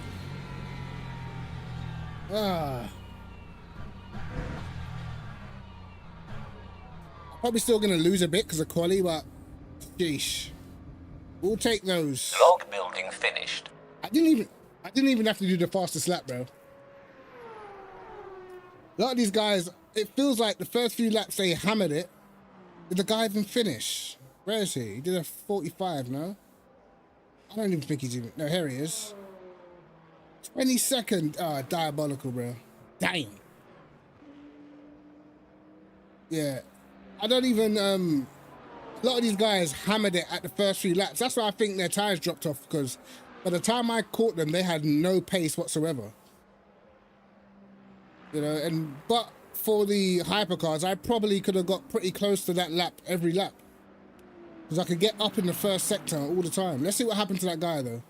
Probably still gonna lose a bit because of quali, but sheesh. We'll take those. Log building finished. I didn't even have to do the fastest lap, bro. A lot of these guys, it feels like the first few laps they hammered it. Did the guy even finish? Where is he? He did a 45, no? I don't even think he's even... No, here he is. 22nd. Ah, diabolical, bro. Damn. Yeah. I don't even... A lot of these guys hammered it at the first few laps. That's why I think their tires dropped off, because by the time I caught them, they had no pace whatsoever. You know, but for the hypercars, I probably could have got pretty close to that lap every lap. Because I could get up in the first sector all the time. Let's see what happened to that guy, though.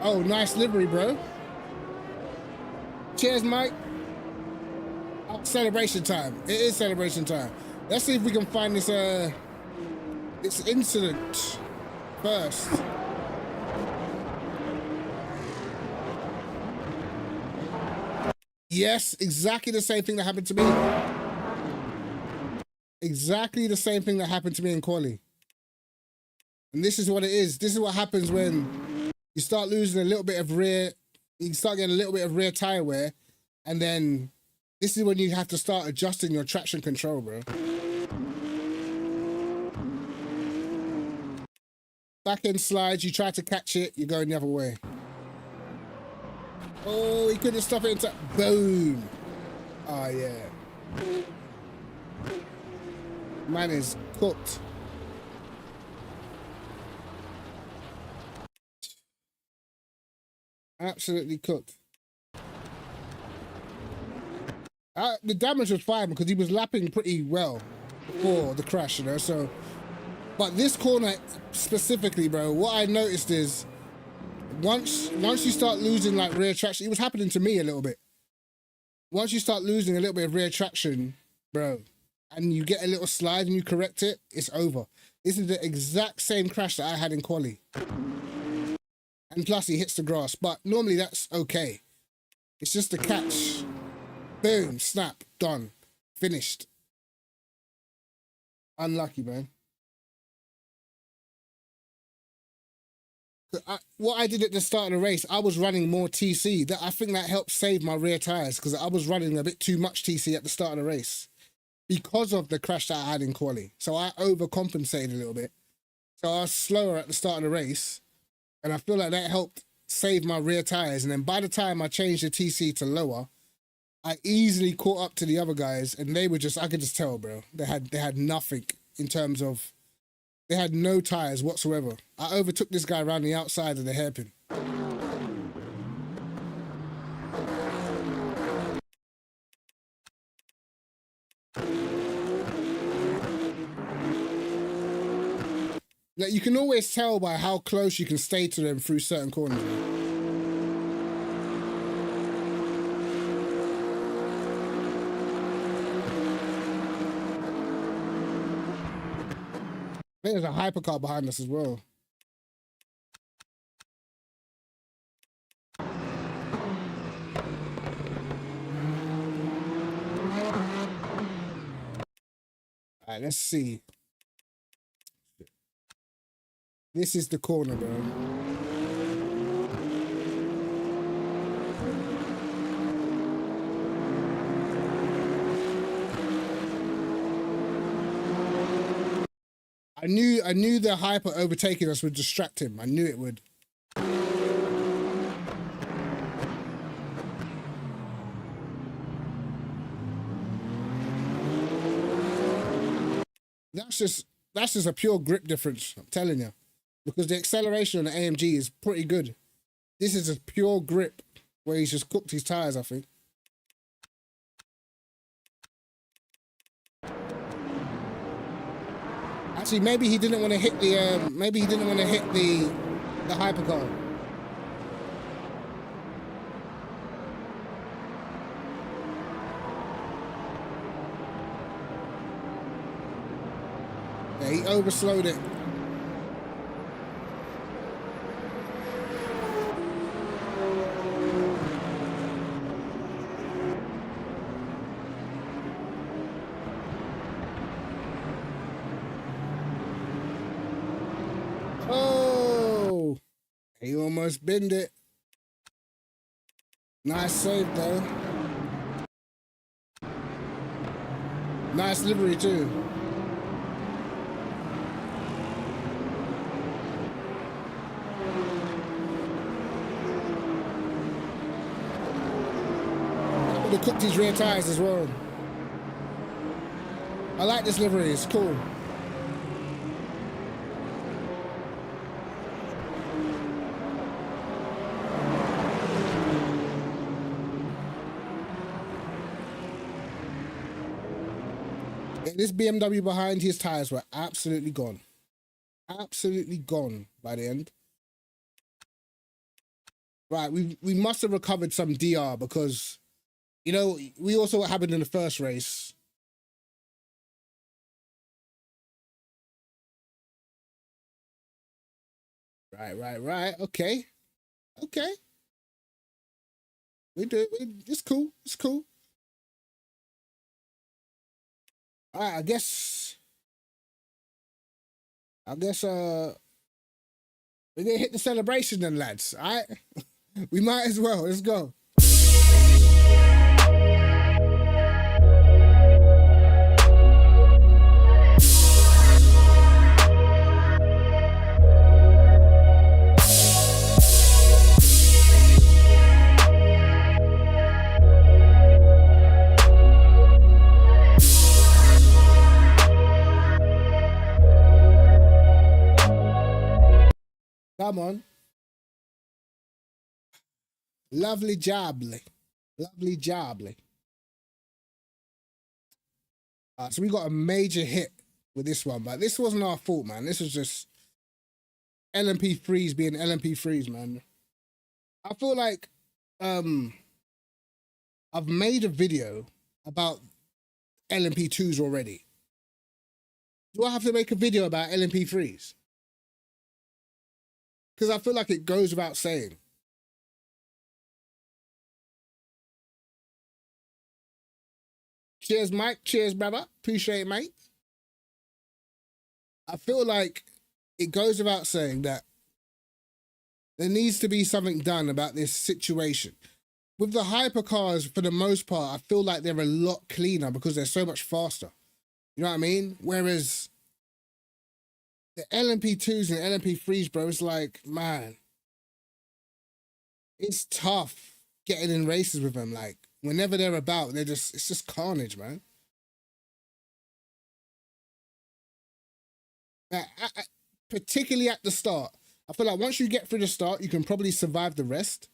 Oh, nice livery, bro. Cheers, Mike. Oh, celebration time. It is celebration time. Let's see if we can find this incident first. Yes, exactly the same thing that happened to me. Exactly the same thing that happened to me in quali. And this is what it is. This is what happens when you start losing a little bit of rear. You start getting a little bit of rear tire wear, and then this is when you have to start adjusting your traction control, bro. Back end slides, you try to catch it, you're going the other way. Oh, he couldn't stop it in time. Boom. Oh, yeah. Man is cooked. Absolutely cooked. The damage was fine because he was lapping pretty well before the crash, you know, so... But this corner specifically, bro, what I noticed is once you start losing like rear traction, it was happening to me a little bit. Once you start losing a little bit of rear traction, bro, and you get a little slide and you correct it, it's over. This is the exact same crash that I had in quali. And plus he hits the grass, but normally that's okay. It's just a catch. Boom, snap, done, finished. Unlucky, man. What I did at the start of the race, I was running more TC. I think that helped save my rear tires because I was running a bit too much TC at the start of the race because of the crash that I had in quali. So I overcompensated a little bit. So I was slower at the start of the race, and I feel like that helped save my rear tires. And then by the time I changed the TC to lower, I easily caught up to the other guys, and they were just, I could just tell, bro. They had nothing in terms of, they had no tires whatsoever. I overtook this guy around the outside of the hairpin. Like, you can always tell by how close you can stay to them through certain corners. I think there's a hypercar behind us as well. All right, let's see. This is the corner, bro. I knew the hyper overtaking us would distract him. I knew it would. That's just a pure grip difference, I'm telling you. Because the acceleration on the AMG is pretty good. This is a pure grip where he's just cooked his tires, I think. Actually, maybe he didn't want to hit the the hypercar. Yeah, he overslowed it. Oh, he almost binned it. Nice save though. Nice livery too. They cooked his rear tires as well. I like this livery, it's cool. This BMW behind, his tires were absolutely gone. Absolutely gone by the end. Right, we must have recovered some DR because, you know, we also what happened in the first race. Right. Okay. It's cool. It's cool. All right, I guess we're gonna hit the celebration then, lads. All right, we might as well. Let's go. Come on. Lovely job, Lee. Lovely job, Lee. So we got a major hit with this one, but this wasn't our fault, man. This was just LMP Freeze being LMP Freeze, man. I feel like I've made a video about LMP2s already. Do I have to make a video about LMP Freeze? Because I feel like it goes without saying. Cheers, Mike. Cheers, brother. Appreciate it, mate. I feel like it goes without saying that there needs to be something done about this situation. With the hypercars, for the most part, I feel like they're a lot cleaner because they're so much faster. You know what I mean? Whereas the LMP2s and LMP3s, bro, it's like, man, it's tough getting in races with them. Like, whenever they're about, it's just carnage, man. Particularly at the start. I feel like once you get through the start, you can probably survive the rest.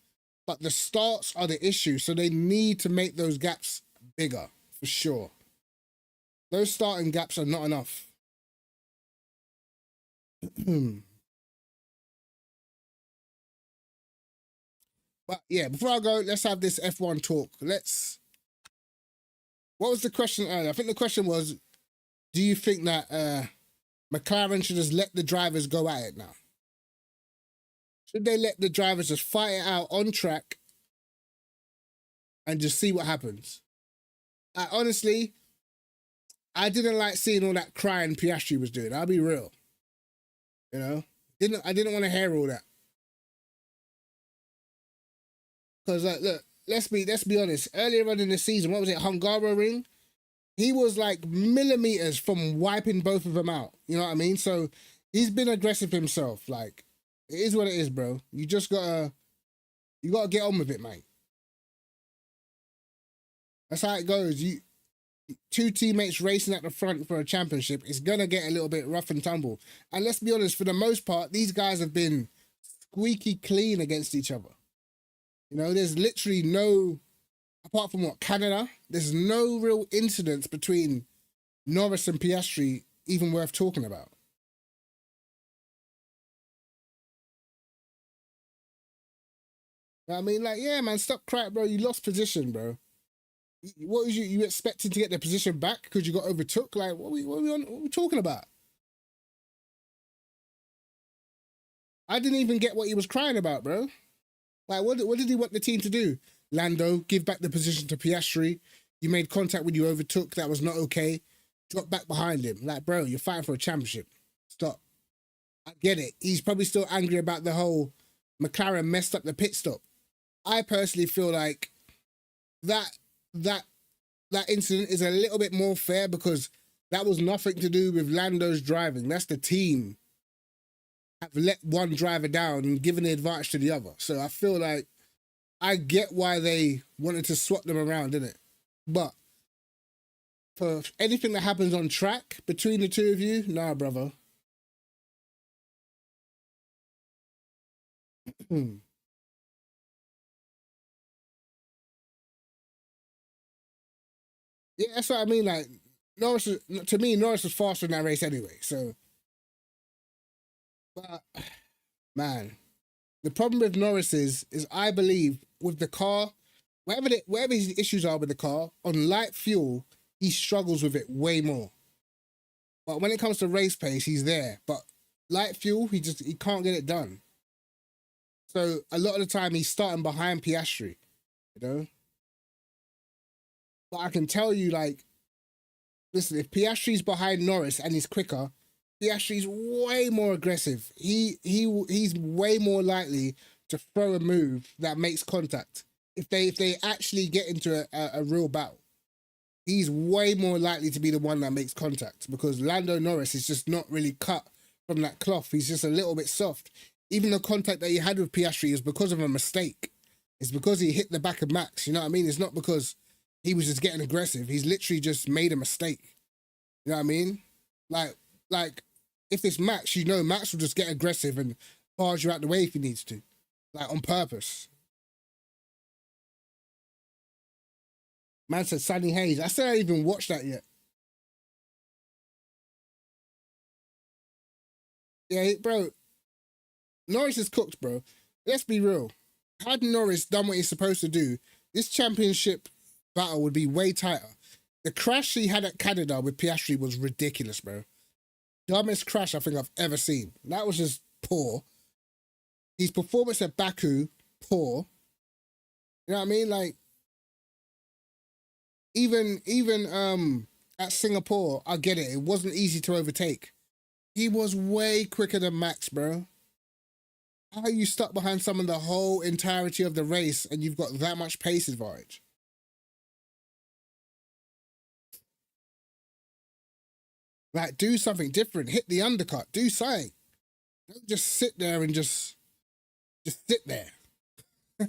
But the starts are the issue, so they need to make those gaps bigger, for sure. Those starting gaps are not enough. But yeah, before I go, let's have this F1 talk. What was the question earlier? I think the question was, do you think that McLaren should just let the drivers go at it now? Should they let the drivers just fight it out on track and just see what happens? Honestly, I didn't like seeing all that crying Piastri was doing. I'll be real. You know? I didn't want to hear all that. Because look, let's be honest. Earlier on in the season, what was it, Hungaroring? He was like millimeters from wiping both of them out. You know what I mean? So he's been aggressive himself. Like, it is what it is, bro. You just gotta get on with it, mate. That's how it goes. Two teammates racing at the front for a championship, it's gonna get a little bit rough and tumble. And let's be honest, for the most part, these guys have been squeaky clean against each other. You know, there's literally no, apart from Canada, there's no real incidents between Norris and Piastri even worth talking about. I mean, like, yeah, man, stop crying, bro. You lost position, bro. What was you expecting to get the position back because you got overtook? Like, what are we talking about? I didn't even get what he was crying about, bro. Like, what did he want the team to do? Lando, give back the position to Piastri. You made contact when you overtook. That was not okay. Drop back behind him. Like, bro, you're fighting for a championship. Stop. I get it. He's probably still angry about the whole McLaren messed up the pit stop. I personally feel like that incident is a little bit more fair because that was nothing to do with Lando's driving. That's the team have let one driver down and given the advantage to the other. So I feel like I get why they wanted to swap them around, didn't it? But for anything that happens on track between the two of you, nah, brother. Yeah, that's what I mean. Like, to me, Norris was faster in that race anyway. So, but man, the problem with Norris is I believe with the car, whatever his issues are with the car, on light fuel, he struggles with it way more. But when it comes to race pace, he's there. But light fuel, he can't get it done. So a lot of the time he's starting behind Piastri, you know? But I can tell you, like, listen, if Piastri's behind Norris and he's quicker, Piastri's way more aggressive. He's way more likely to throw a move that makes contact. If they actually get into a real battle, he's way more likely to be the one that makes contact because Lando Norris is just not really cut from that cloth. He's just a little bit soft. Even the contact that he had with Piastri is because of a mistake. It's because he hit the back of Max. You know what I mean? It's not because he was just getting aggressive. He's literally just made a mistake. You know what I mean? Like if it's Max, you know Max will just get aggressive and barge you out the way if he needs to. Like on purpose. Man said Sunny Hayes. I still haven't even watched that yet. Yeah, bro. Norris is cooked, bro. Let's be real. Had Norris done what he's supposed to do, this championship battle would be way tighter. The crash he had at Canada with Piastri was ridiculous, bro. Dumbest crash I think I've ever seen. That was just poor. His performance at Baku, poor. You know what I mean? Like, even at Singapore, I get it. It wasn't easy to overtake. He was way quicker than Max, bro. How are you stuck behind someone the whole entirety of the race and you've got that much pace advantage? Like, do something different. Hit the undercut. Do something. Don't just sit there and just sit there. You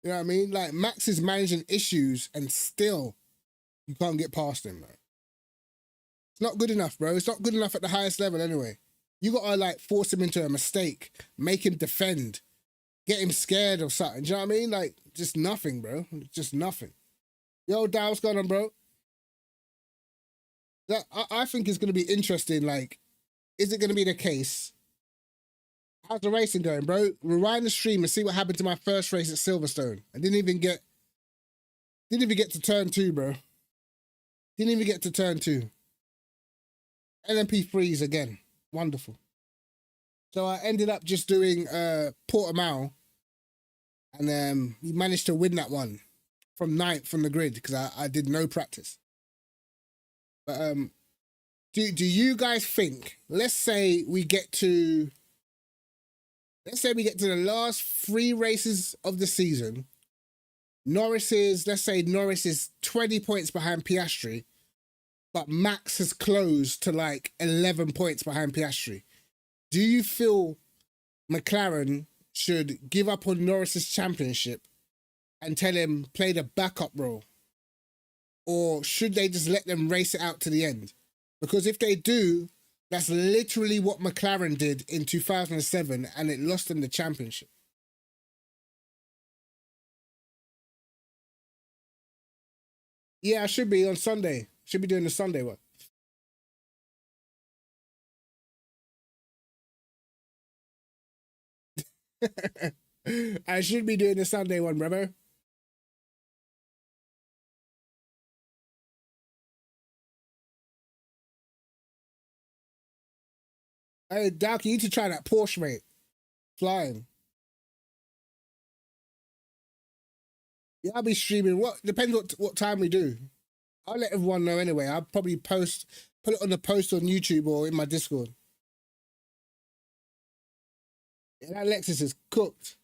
know what I mean? Like, Max is managing issues and still you can't get past him, man. It's not good enough, bro. It's not good enough at the highest level anyway. You gotta, like, force him into a mistake, make him defend, get him scared or something. Do you know what I mean? Like, just nothing, bro. Just nothing. Yo, Dow, what's going on, bro? That I think it's going to be interesting. Like, is it going to be the case? How's the racing going, bro? Rewind the stream and see what happened to my first race at Silverstone. I didn't even get to turn 2, bro. Didn't even get to turn 2. LMP3s again. Wonderful. So I ended up just doing Portimao, and we managed to win that one from 9th from the grid because I did no practice. But do you guys think, let's say we get to the last 3 races of the season, let's say Norris is 20 points behind Piastri, but Max has closed to like 11 points behind Piastri. Do you feel McLaren should give up on Norris's championship and tell him play the backup role? Or should they just let them race it out to the end? Because if they do, that's literally what McLaren did in 2007 and it lost them the championship. Yeah, I should be on Sunday. Should be doing the Sunday one. I should be doing the Sunday one, brother. Hey, Doc, you need to try that Porsche, mate. Flying. Yeah, I'll be streaming. What depends what time we do. I'll let everyone know anyway. I'll probably put it on the post on YouTube or in my Discord. Yeah, that Lexus is cooked.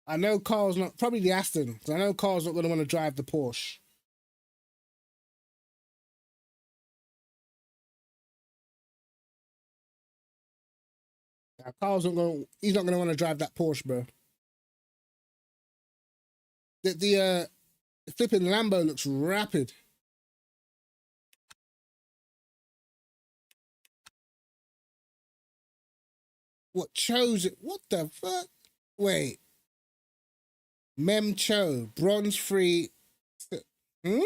I know Carl's not, probably the Aston, because I know Carl's not going to want to drive the Porsche. Yeah, he's not going to want to drive that Porsche, bro. The flipping Lambo looks rapid. What chose it? What the fuck? Wait. Mem Cho, bronze free. In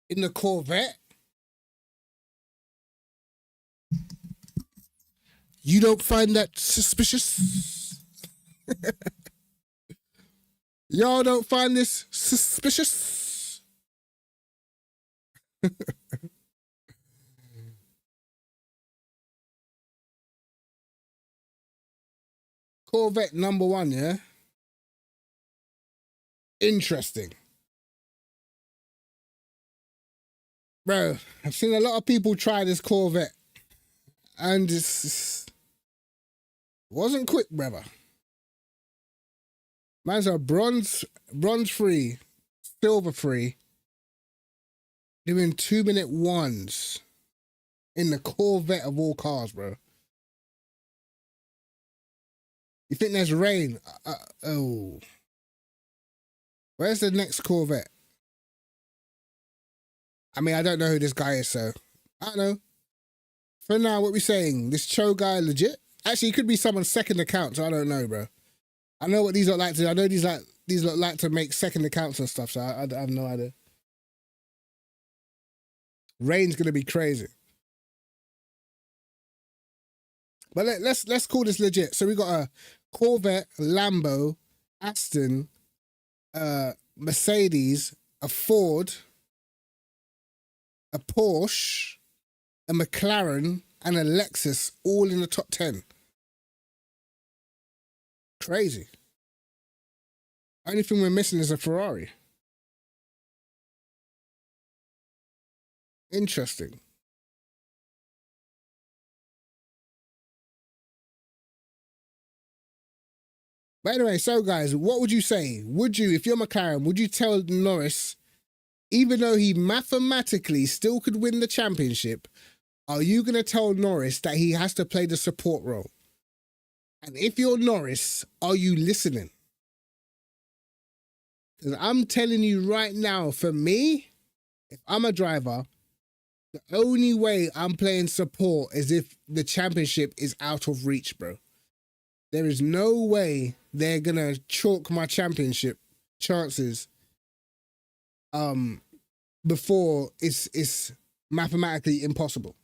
the Corvette? You don't find that suspicious? Y'all don't find this suspicious? Corvette #1, yeah? Interesting. Bro, I've seen a lot of people try this Corvette. And it wasn't quick, brother. Man's a bronze free, silver free, doing 2-minute ones in the Corvette of all cars, bro. You think there's rain? Oh. Where's the next Corvette? I mean, I don't know who this guy is, so I don't know. For now, what we saying? This Cho guy legit? Actually, he could be someone's second account, so I don't know, bro. I know what these lot like to do. I know these lot like to make second accounts and stuff, so I have no idea. Rain's gonna be crazy. But let's call this legit. So we got a Corvette, Lambo, Aston, Mercedes, a Ford, a Porsche, a McLaren, and a Lexus, all in the top 10. Crazy. Only thing we're missing is a Ferrari. Interesting. But anyway, so guys, what would you say? Would you, if you're McLaren, would you tell Norris, even though he mathematically still could win the championship, are you going to tell Norris that he has to play the support role? And if you're Norris, are you listening? Because I'm telling you right now, for me, if I'm a driver, the only way I'm playing support is if the championship is out of reach, bro. There is no way they're going to chalk my championship chances before it's mathematically impossible.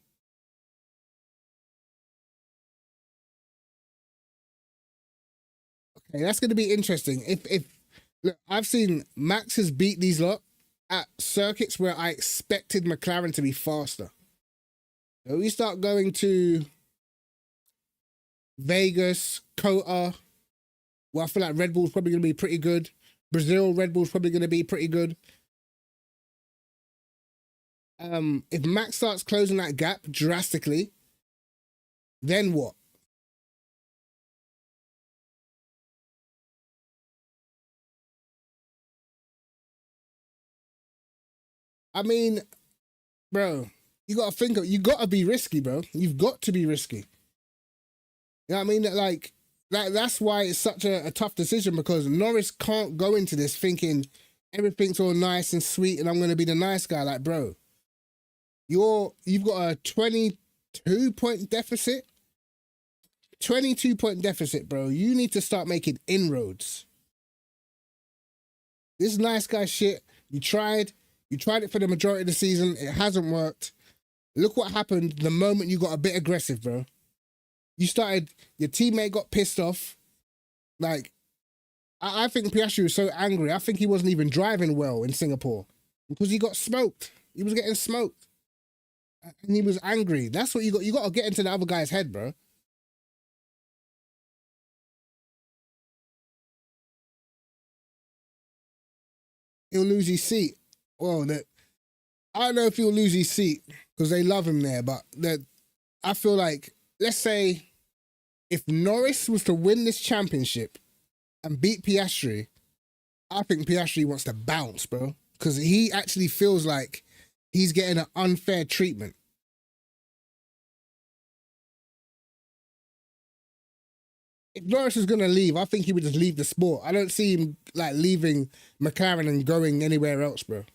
Okay, that's going to be interesting. If look, I've seen Max has beat these lot at circuits where I expected McLaren to be faster. So we start going to Vegas, Kota. Well, I feel like Red Bull's probably going to be pretty good. Brazil, Red Bull's probably going to be pretty good. If Max starts closing that gap drastically, then what? I mean, bro, you gotta be risky, bro. You've got to be risky. You know what I mean? Like, that's why it's such a tough decision, because Norris can't go into this thinking everything's all nice and sweet and I'm gonna be the nice guy. Like, bro, you've got a 22-point deficit. 22-point deficit, bro. You need to start making inroads. This nice guy shit, you tried it for the majority of the season. It hasn't worked. Look what happened the moment you got a bit aggressive, bro. Your teammate got pissed off. Like, I think Piastri was so angry. I think he wasn't even driving well in Singapore because he got smoked. He was getting smoked. and he was angry. That's what you got. You got to get into the other guy's head, bro. He'll lose his seat. Well, I don't know if he'll lose his seat because they love him there, but I feel like, let's say, if Norris was to win this championship and beat Piastri, I think Piastri wants to bounce, bro, because he actually feels like he's getting an unfair treatment. If Norris was going to leave, I think he would just leave the sport. I don't see him like leaving McLaren and going anywhere else, bro.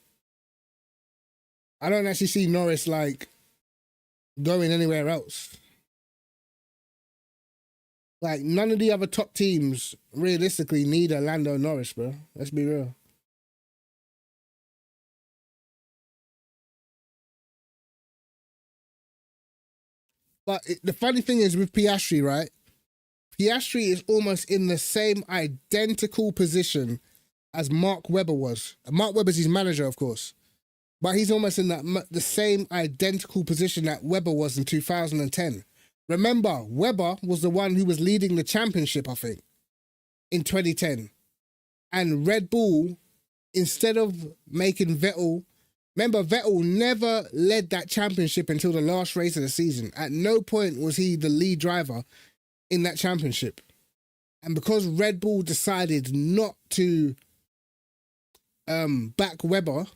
I don't actually see Norris like going anywhere else. Like, none of the other top teams realistically need a Lando Norris, bro. Let's be real. But the funny thing is with Piastri, right? Piastri is almost in the same identical position as Mark Webber was. Mark Webber's his manager, of course. But he's almost in the same identical position that Webber was in 2010. Remember, Webber was the one who was leading the championship, I think, in 2010. And Red Bull, instead of making Vettel... Remember, Vettel never led that championship until the last race of the season. At no point was he the lead driver in that championship. And because Red Bull decided not to back Webber,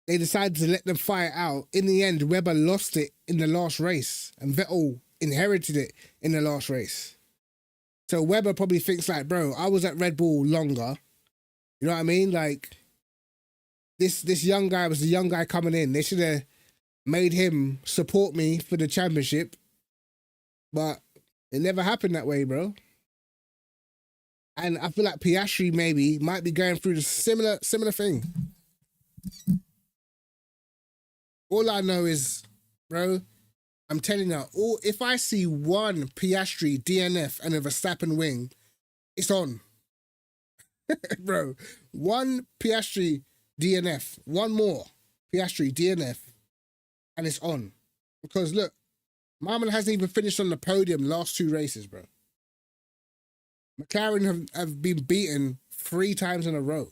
they decided to let them fight out. In the end, Webber lost it in the last race, and Vettel inherited it in the last race. So Webber probably thinks like, bro, I was at Red Bull longer. You know what I mean? Like, this young guy was the young guy coming in. They should have made him support me for the championship. But it never happened that way, bro. And I feel like Piastri maybe might be going through the similar thing. All I know is, bro, I'm telling you, if I see one Piastri DNF and a Verstappen wing, it's on. Bro, one Piastri DNF, one more Piastri DNF, and it's on. Because look, my man hasn't even finished on the podium last 2 races, bro. McLaren have been beaten 3 times in a row.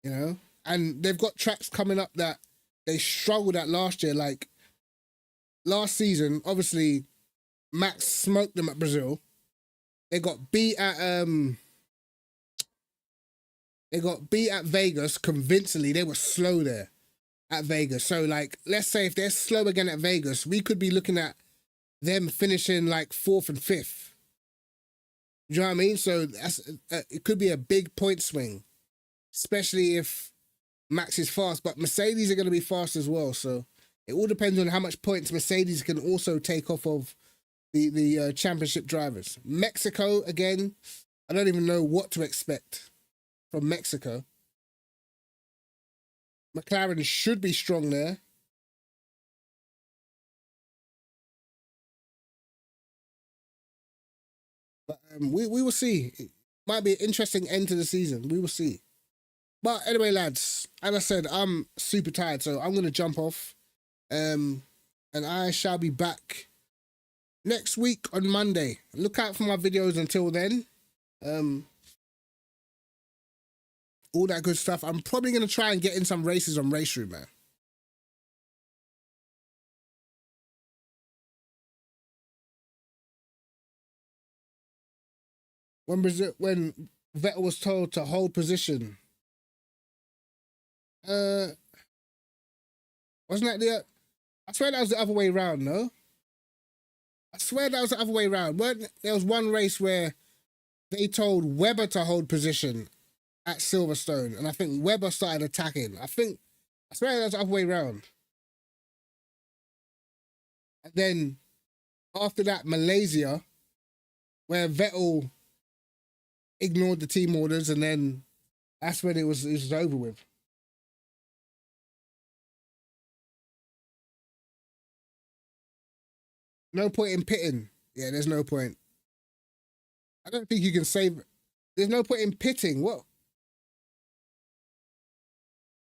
You know? And they've got tracks coming up that they struggled at last year. Like, last season, obviously, Max smoked them at Brazil. They got beat at Vegas convincingly. They were slow there at Vegas. So, like, let's say if they're slow again at Vegas, we could be looking at them finishing like 4th and 5th. You know what I mean? So that's it could be a big point swing, especially if Max is fast. But Mercedes are going to be fast as well. So it all depends on how much points Mercedes can also take off of the championship drivers. Mexico, again, I don't even know what to expect from Mexico. McLaren should be strong there. But we will see. It might be an interesting end to the season. We will see. But anyway, lads, as I said, I'm super tired, so I'm going to jump off. And I shall be back next week on Monday. Look out for my videos until then. All that good stuff. I'm probably going to try and get in some races on Race Room, man. When Vettel was told to hold position, wasn't that I swear that was the other way around, no? I swear that was the other way around. There was one race where they told Webber to hold position at Silverstone, and I think Webber started attacking. I swear that was the other way around. And then after that, Malaysia, where Vettel ignored the team orders, and then that's when it was over with. No point in pitting. Yeah, there's no point. I don't think you can save. There's no point in pitting. What?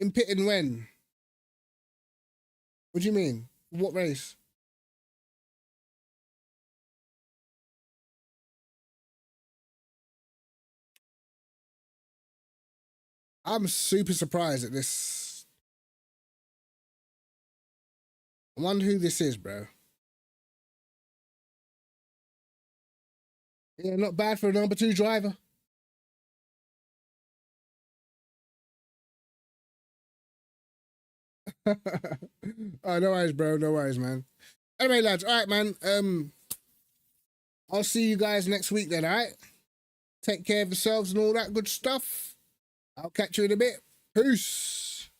In pitting when? What do you mean? What race? I'm super surprised at this. I wonder who this is, bro. Yeah, not bad for a number 2 driver. Oh, no worries, bro. No worries, man. Anyway, lads. All right, man. I'll see you guys next week then, all right? Take care of yourselves and all that good stuff. I'll catch you in a bit. Peace.